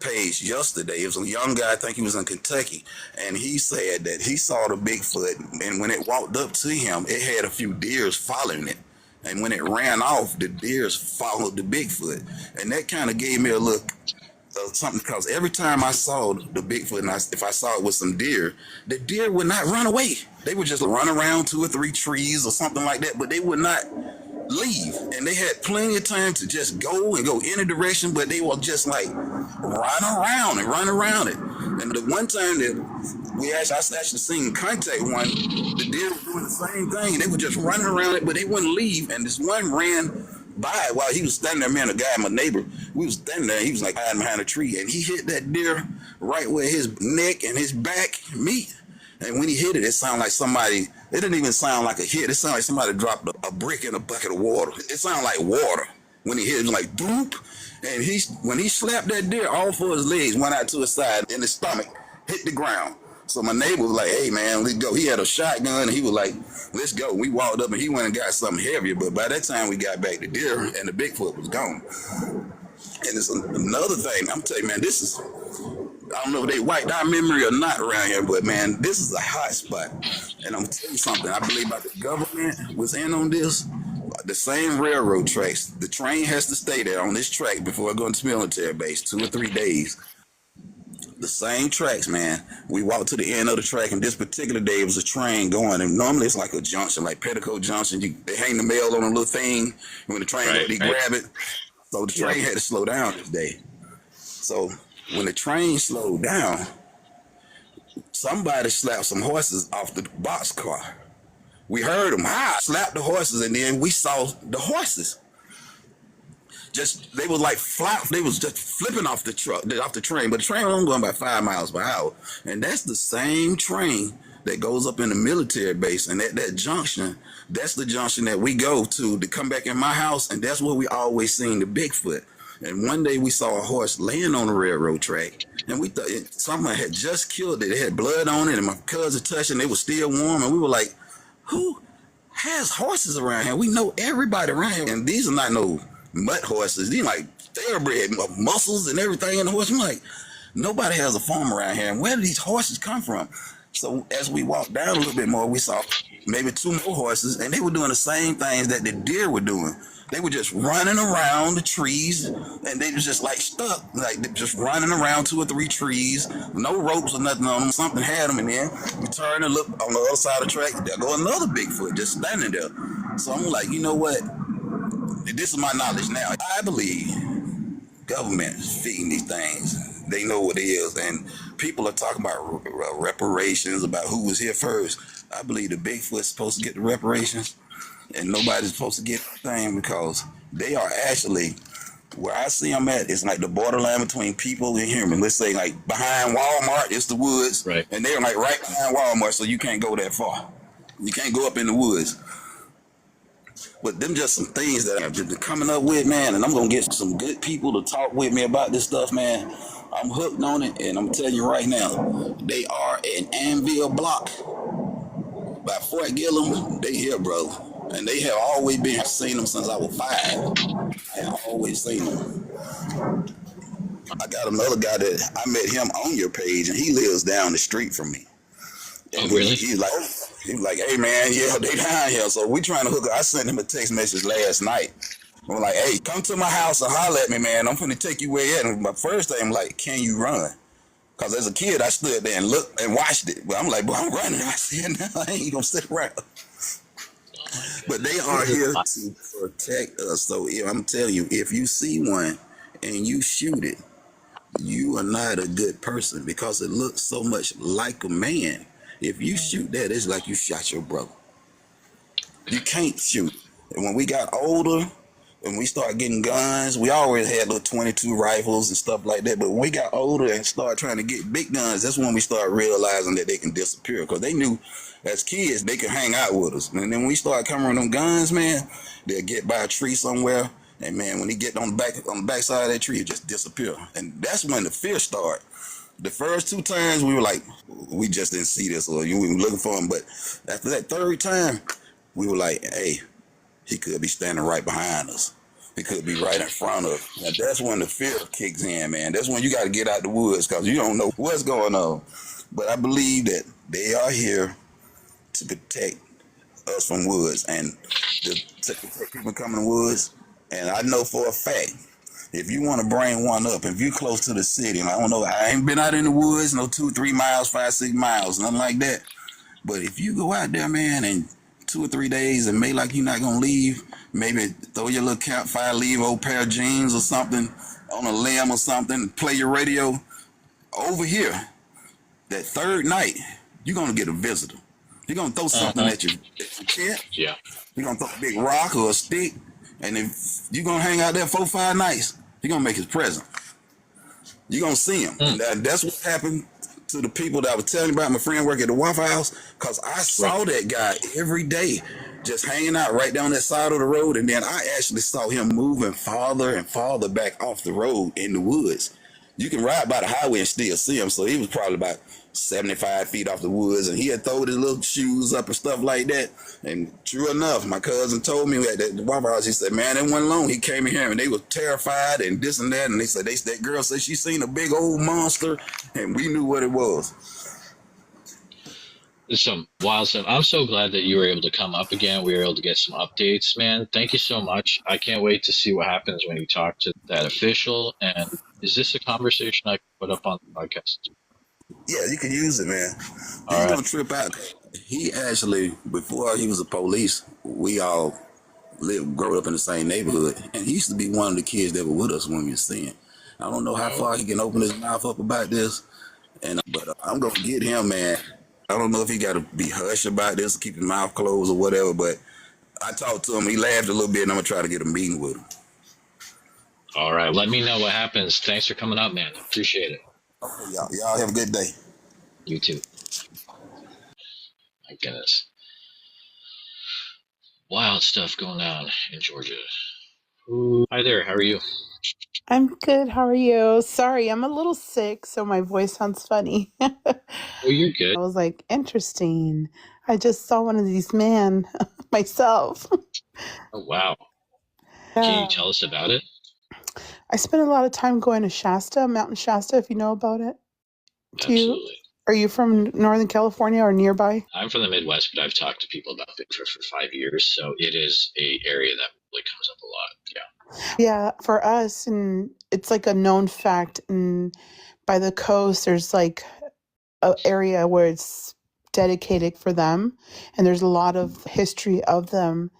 page yesterday. It was a young guy, I think he was in Kentucky, and he said that he saw the Bigfoot, and when it walked up to him, it had a few deers following it. And when it ran off, the deers followed the Bigfoot. And that kind of gave me a look of something, because every time I saw the Bigfoot, and if I saw it with some deer, the deer would not run away. They would just run around 2 or 3 trees or something like that, but they would not leave. And they had plenty of time to just go any direction, but they were just like run around it. And the one time that I actually seen contact one, the deer was doing the same thing. They were just running around it, but they wouldn't leave. And this one ran by while he was standing there. Me and a guy, my neighbor, we was standing there. He was like hiding behind a tree, and he hit that deer right where his neck and his back meet. And when he hit it, it sounded like somebody, it didn't even sound like a hit. It sounded like somebody dropped a brick in a bucket of water. It sounded like water. When he hit it, it was like doop. And when he slapped that deer, all 4 of his legs went out to his side, and his stomach hit the ground. So my neighbor was like, hey man, let's go. He had a shotgun, and he was like, let's go. We walked up, and he went and got something heavier. But by that time we got back, the deer and the Bigfoot was gone. And it's another thing, I'm telling you, man, this is, I don't know if they wiped our memory or not around here, but man, this is a hot spot. And I'm telling you something, I believe about the government was in on this. The same railroad tracks, the train has to stay there on this track before it goes to military base 2 or 3 days. The same tracks, man. We walked to the end of the track, and this particular day it was a train going, and normally it's like a junction, like Petticoat Junction. They hang the mail on a little thing, and when the train goes, they grab it. So the train had to slow down this day. So when the train slowed down, somebody slapped some horses off the boxcar. We heard them slap the horses, and then we saw the horses. They was like they was just flipping off the train, but the train was only going about 5 miles per hour. And that's the same train that goes up in the military base, and that junction, that's the junction that we go to come back in my house, and that's where we always seen the Bigfoot. And one day we saw a horse laying on the railroad track, and we thought someone had just killed it. It had blood on it, and my cousin touched it, and they were still warm, and we were like, who has horses around here? We know everybody around here, and these are not no mutt horses. These like thoroughbred muscles and everything in the horse. I'm like, nobody has a farm around here, and where do these horses come from? So as we walked down a little bit more, we saw maybe 2 more horses, and they were doing the same things that the deer were doing. They were just running around the trees, and they was just like stuck, like just running around 2 or 3 trees, no ropes or nothing on them. Something had them, and then we turned and looked on the other side of the track. There go another Bigfoot just standing there. So I'm like, you know what? This is my knowledge now. I believe government is feeding these things. They know what it is, and people are talking about reparations, about who was here first. I believe the Bigfoot's supposed to get the reparations, and nobody's supposed to get the thing, because they are actually, where I see them at, it's like the borderline between people and human. Let's say like behind Walmart, it's the woods, right? And they're like right behind Walmart, so you can't go that far. You can't go up in the woods. But them just some things that I've been coming up with, man, and I'm going to get some good people to talk with me about this stuff, man. I'm hooked on it, and I'm telling you right now, they are in Anvil Block by Fort Gillum. They here, bro. And they have always been, I've seen them since I was 5. I have always seen them. I got another guy that I met him on your page, and he lives down the street from me. And really? He was like, hey, man, yeah, they down here. So we trying to hook up. I sent him a text message last night. I'm like, hey, come to my house and holler at me, man. I'm finna take you where you at. And my first thing, I'm like, can you run? Because as a kid, I stood there and looked and watched it. But I'm like, boy, I'm running. I said, no, I ain't going to sit around. But they are here to protect us. So I'm telling you, if you see one and you shoot it, you are not a good person, because it looks so much like a man. If you shoot that, it's like you shot your brother. You can't shoot. And when we got older and we started getting guns, we always had little 22 rifles and stuff like that. But when we got older and started trying to get big guns, that's when we started realizing that they can disappear. Because they knew as kids they could hang out with us. And then when we started coming with them guns, man, they'll get by a tree somewhere. And man, when they get on the back side of that tree, it just disappear. And that's when the fear started. The first 2 times we were like, we just didn't see this, or we were looking for him. But after that 3rd time, we were like, hey, he could be standing right behind us. He could be right in front of us. And that's when the fear kicks in, man. That's when you got to get out the woods, because you don't know what's going on. But I believe that they are here to protect us from woods, and to protect people coming in the woods. And I know for a fact, if you want to bring one up, if you're close to the city, and I don't know, I ain't been out in the woods, no 2, 3 miles, 5, 6 miles, nothing like that. But if you go out there, man, and 2 or 3 days and make like you're not going to leave, maybe throw your little campfire, leave an old pair of jeans or something on a limb or something, play your radio over here, that 3rd night, you're going to get a visitor. You're going to throw something at your tent. Yeah. You're going to throw a big rock or a stick. And if you're going to hang out there 4 or 5 nights, you're going to make his present. You're going to see him. And that's what happened to the people that I was telling you about, my friend working at the Waffle House, because I saw that guy every day just hanging out right down that side of the road. And then I actually saw him moving farther and farther back off the road in the woods. You can ride by the highway and still see him. So he was probably about 75 feet off the woods, and he had thrown his little shoes up and stuff like that. And true enough, my cousin told me at the Waffle House, he said, man, it wasn't long. He came in here and they were terrified and this and that. And they said, that girl said she seen a big old monster, and we knew what it was. Some wild stuff. I'm so glad that you were able to come up again. We were able to get some updates, man. Thank you so much. I can't wait to see what happens when you talk to that official. And Is this a conversation I can put up on the podcast? Yeah, you can use it, man. All He's right. gonna trip out. He actually, before he was a police, we all grew up in the same neighborhood, and he used to be one of the kids that were with us when we were seeing. I don't know how far he can open his mouth up about this, but I'm gonna get him, man. I don't know if he got to be hush about this, keep his mouth closed or whatever, but I talked to him. He laughed a little bit, and I'm gonna try to get a meeting with him. All right. Let me know what happens. Thanks for coming up, man. Appreciate it. Okay, y'all have a good day. You too. My goodness. Wild stuff going on in Georgia. Ooh. Hi there. How are you? I'm good. How are you? Sorry, I'm a little sick, so my voice sounds funny. Oh, you're good. I was like, interesting. I just saw one of these men myself. Oh, wow. Yeah. Can you tell us about it? I spent a lot of time going to Shasta, Mountain Shasta, if you know about it. Absolutely. Are you from Northern California or nearby? I'm from the Midwest, but I've talked to people about Bigfoot for 5 years, so it is a area that really comes up a lot. Yeah. Yeah, for us, and it's like a known fact. And by the coast, there's like an area where it's dedicated for them, and there's a lot of history of them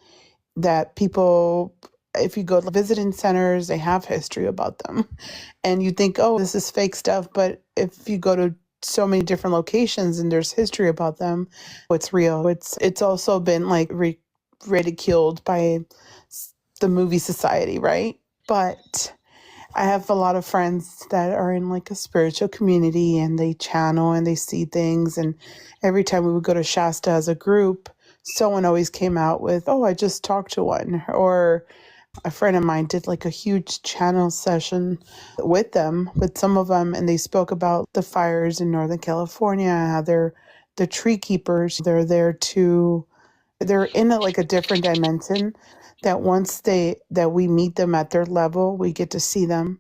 that people, if you go to visiting centers, they have history about them. And you think, oh, this is fake stuff. But if you go to so many different locations and there's history about them, it's real. It's also been like ridiculed by the movie society, right? But I have a lot of friends that are in like a spiritual community, and they channel and they see things. And every time we would go to Shasta as a group, someone always came out with, oh, I just talked to one. Or a friend of mine did like a huge channel session with some of them, and they spoke about the fires in Northern California, how they're the tree keepers. They're there they're in like a different dimension, that once that we meet them at their level, we get to see them.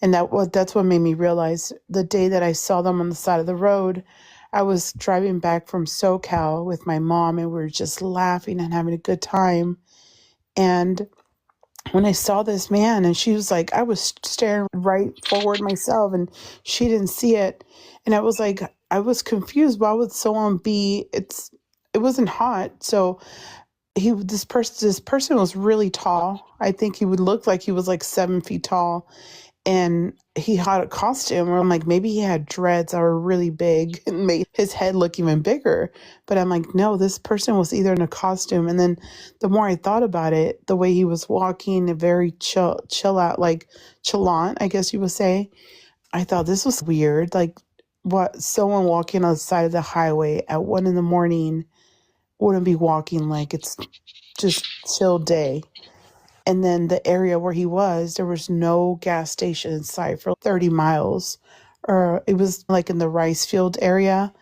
And that's what made me realize the day that I saw them on the side of the road. I was driving back from SoCal with my mom, and we were just laughing and having a good time. And when I saw this man, and she was like, I was staring right forward myself, and she didn't see it. And I was like, I was confused. Why would someone it wasn't hot. So this person was really tall. I think he would look like he was like 7 feet tall. And he had a costume where I'm like, maybe he had dreads that were really big and made his head look even bigger. But I'm like, no, this person was either in a costume. And then the more I thought about it, the way he was walking, very chill out, like chillant, I guess you would say. I thought this was weird. Like, what, someone walking on the side of the highway at 1 a.m. wouldn't be walking like it's just chill day. And then the area where he was, there was no gas station in sight for 30 miles. Or it was like in the rice field area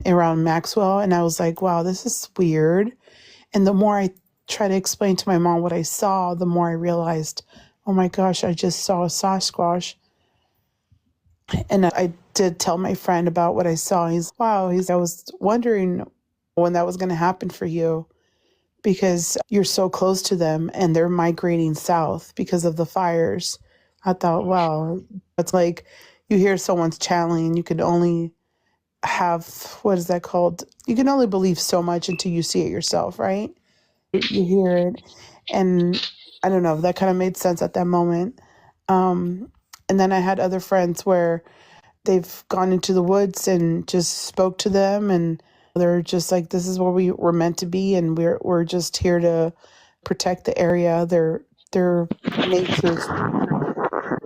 around Maxwell. And I was like, wow, this is weird. And the more I try to explain to my mom what I saw, the more I realized, oh my gosh, I just saw a Sasquatch. And I did tell my friend about what I saw. I was wondering when that was going to happen for you, because you're so close to them and they're migrating south because of the fires. I thought, wow, it's like you hear someone's channeling, you can only have, what is that called? You can only believe so much until you see it yourself, right? You hear it. And I don't know, that kind of made sense at that moment. And then I had other friends where they've gone into the woods and just spoke to them, and they're just like, this is where we were meant to be, and we're just here to protect the area. They're nature's.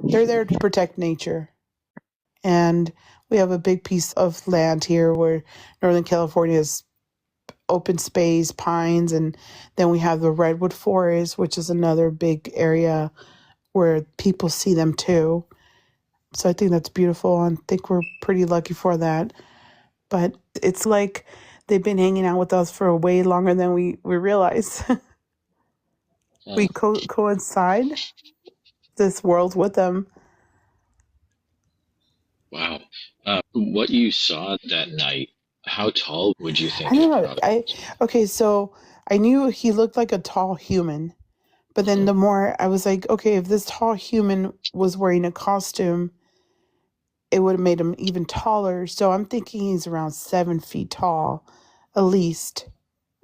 They're there to protect nature. And we have a big piece of land here where Northern California is open space, pines, and then we have the redwood forest, which is another big area where people see them too. So I think that's beautiful, and I think we're pretty lucky for that. But it's like they've been hanging out with us for way longer than we realize. We coincide this world with them. Wow. What you saw that night, how tall would you think? I don't know. Okay, so I knew he looked like a tall human. But then the more I was like, okay, if this tall human was wearing a costume, it would have made him even taller. So I'm thinking he's around 7 feet tall, at least.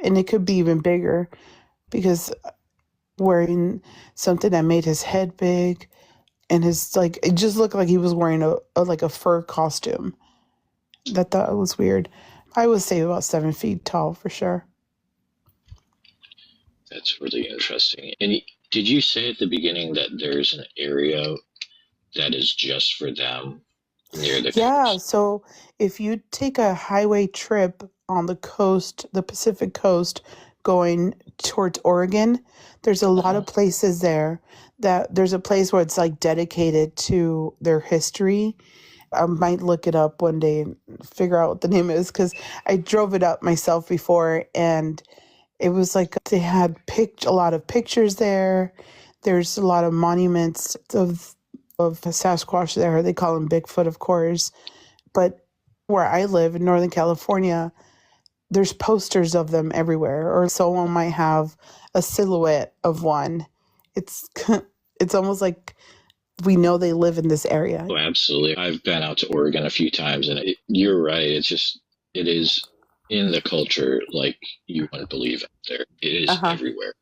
And it could be even bigger because wearing something that made his head big and his, like, it just looked like he was wearing a fur costume. That was weird. I would say about 7 feet tall for sure. That's really interesting. And did you say at the beginning that there's an area that is just for them near the coast? So if you take a highway trip on the coast, the Pacific coast, going towards Oregon, there's a lot of places there that there's a place where it's like dedicated to their history. I might look it up one day and figure out what the name is because I drove it up myself before, and it was like they had a lot of pictures there. There's a lot of monuments of Sasquatch there. They call him Bigfoot, of course. But where I live in Northern California, there's posters of them everywhere, or someone might have a silhouette of one. It's almost like we know they live in this area. Oh, absolutely. I've been out to Oregon a few times, and you're right. It is in the culture like you wouldn't believe out there. It is everywhere,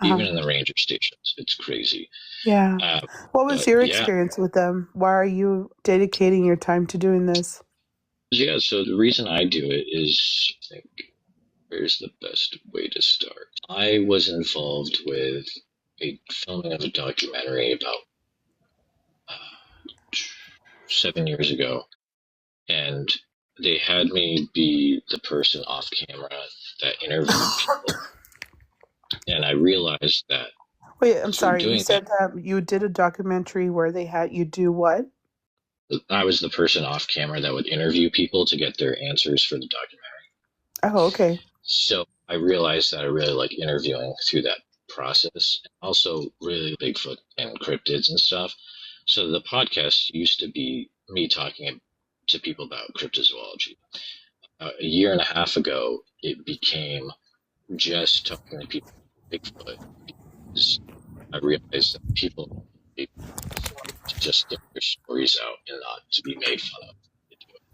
even in the ranger stations. It's crazy. Yeah. What was your experience with them? Why are you dedicating your time to doing this? Yeah, so the reason I do it is, I think, where's the best way to start? I was involved with a filming of a documentary about 7 years ago, and they had me be the person off camera that interviewed people. And I realized that. Wait, I'm sorry. You said that you did a documentary where they had you do what? I was the person off camera that would interview people to get their answers for the documentary. Oh, okay. So I realized that I really like interviewing through that process. Also, really Bigfoot and cryptids and stuff. So the podcast used to be me talking to people about cryptozoology. A year and a half ago, it became just talking to people about Bigfoot, because I realized that people to just get their stories out and not to be made fun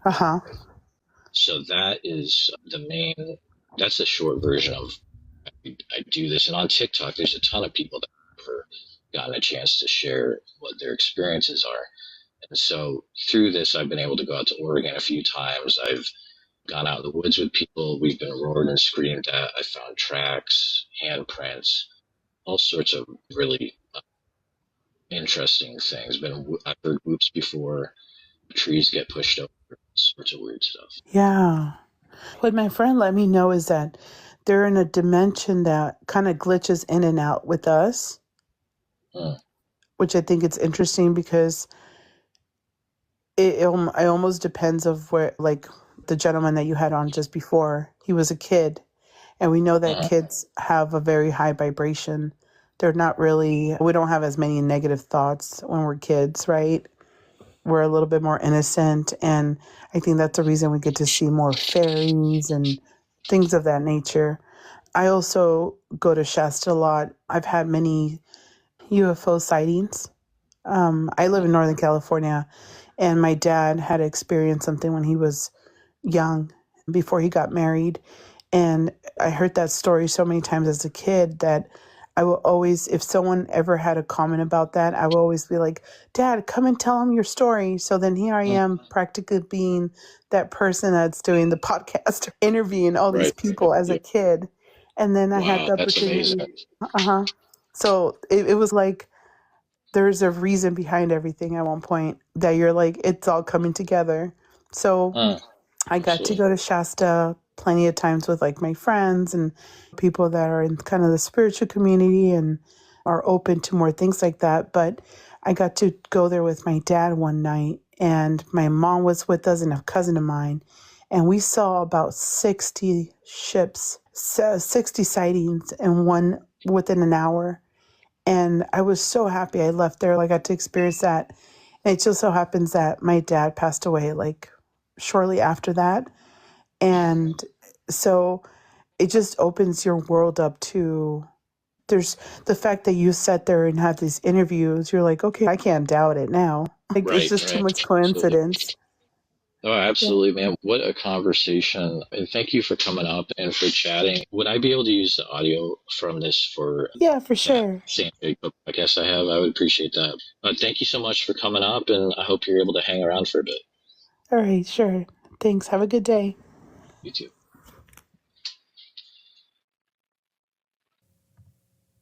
of. So that is that's the short version of I do this. And on TikTok, there's a ton of people that have never gotten a chance to share what their experiences are. And so through this, I've been able to go out to Oregon a few times. I've gone out in the woods with people. We've been roared and screamed at. I found tracks, handprints, all sorts of really interesting things. I've heard whoops before. Trees get pushed over, all sorts of weird stuff. Yeah. What my friend let me know is that they're in a dimension that kind of glitches in and out with us, which I think it's interesting because it almost depends of where, like the gentleman that you had on just before, he was a kid, and we know that kids have a very high vibration. They're not really, we don't have as many negative thoughts when we're kids, right? We're a little bit more innocent, and I think that's the reason we get to see more fairies and things of that nature. I also go to Shasta a lot. I've had many UFO sightings. I live in Northern California, and my dad had experienced something when he was young, before he got married. And I heard that story so many times as a kid that I will always, if someone ever had a comment about that, I will always be like, Dad, come and tell him your story. So then here I am practically being that person that's doing the podcast, interviewing all these people as a kid. And then I had the opportunity. So it was like, there's a reason behind everything at one point that you're like, it's all coming together. So I got to go to Shasta plenty of times with like my friends and people that are in kind of the spiritual community and are open to more things like that. But I got to go there with my dad one night, and my mom was with us and a cousin of mine. And we saw about 60 ships, 60 sightings and one within an hour. And I was so happy I left there. I got to experience that. And it just so happens that my dad passed away like shortly after that. And so it just opens your world up to, there's the fact that you sat there and had these interviews. You're like, okay, I can't doubt it now. Like, it's just too much coincidence. Oh, absolutely, man. What a conversation. And thank you for coming up and for chatting. Would I be able to use the audio from this for Yeah, for sure. San Diego podcast I have? I would appreciate that. Thank you so much for coming up, and I hope you're able to hang around for a bit. All right, sure. Thanks. Have a good day. You too.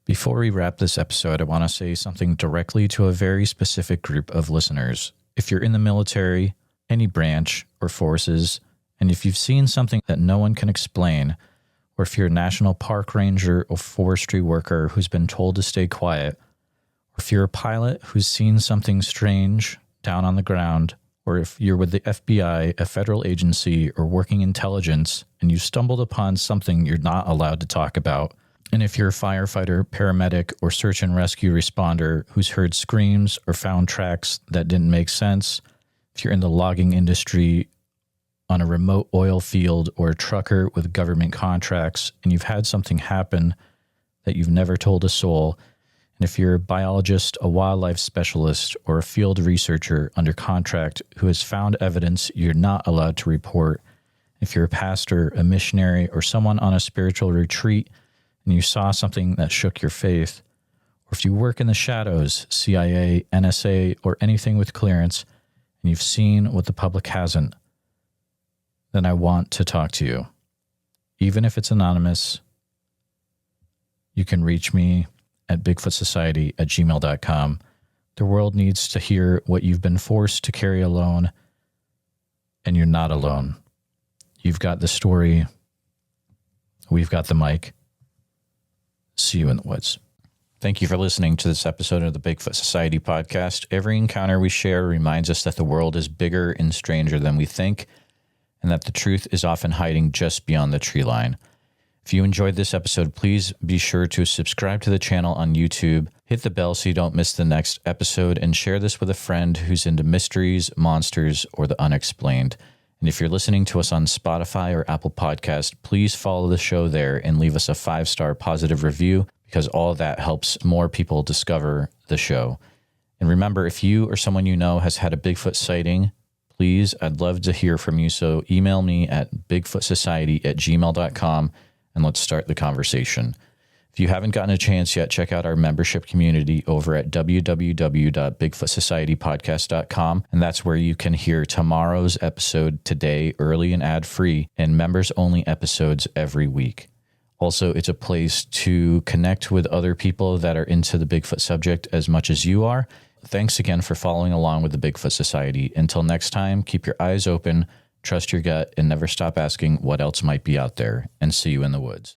Before we wrap this episode, I want to say something directly to a very specific group of listeners. If you're in the military, any branch or forces, and if you've seen something that no one can explain, or if you're a national park ranger or forestry worker who's been told to stay quiet, or if you're a pilot who's seen something strange down on the ground, or if you're with the FBI, a federal agency, or working intelligence, and you stumbled upon something you're not allowed to talk about, and if you're a firefighter, paramedic, or search and rescue responder who's heard screams or found tracks that didn't make sense, if you're in the logging industry, on a remote oil field, or a trucker with government contracts, and you've had something happen that you've never told a soul, and if you're a biologist, a wildlife specialist, or a field researcher under contract who has found evidence you're not allowed to report, if you're a pastor, a missionary, or someone on a spiritual retreat, and you saw something that shook your faith, or if you work in the shadows, CIA, NSA, or anything with clearance, and you've seen what the public hasn't, then I want to talk to you. Even if it's anonymous, you can reach me at bigfootsociety@gmail.com. The world needs to hear what you've been forced to carry alone, and you're not alone. You've got the story. We've got the mic. See you in the woods. Thank you for listening to this episode of the Bigfoot Society podcast. Every encounter we share reminds us that the world is bigger and stranger than we think, and that the truth is often hiding just beyond the tree line. If you enjoyed this episode, please be sure to subscribe to the channel on YouTube, hit the bell so you don't miss the next episode, and share this with a friend who's into mysteries, monsters, or the unexplained. And if you're listening to us on Spotify or Apple Podcast, please follow the show there and leave us a 5-star positive review, because all of that helps more people discover the show. And remember, if you or someone you know has had a Bigfoot sighting, please, I'd love to hear from you. So email me at bigfootsociety@gmail.com and let's start the conversation. If you haven't gotten a chance yet, check out our membership community over at www.bigfootsocietypodcast.com. And that's where you can hear tomorrow's episode today, early and ad-free, and members-only episodes every week. Also, it's a place to connect with other people that are into the Bigfoot subject as much as you are. Thanks again for following along with the Bigfoot Society. Until next time, keep your eyes open, trust your gut, and never stop asking what else might be out there. And see you in the woods.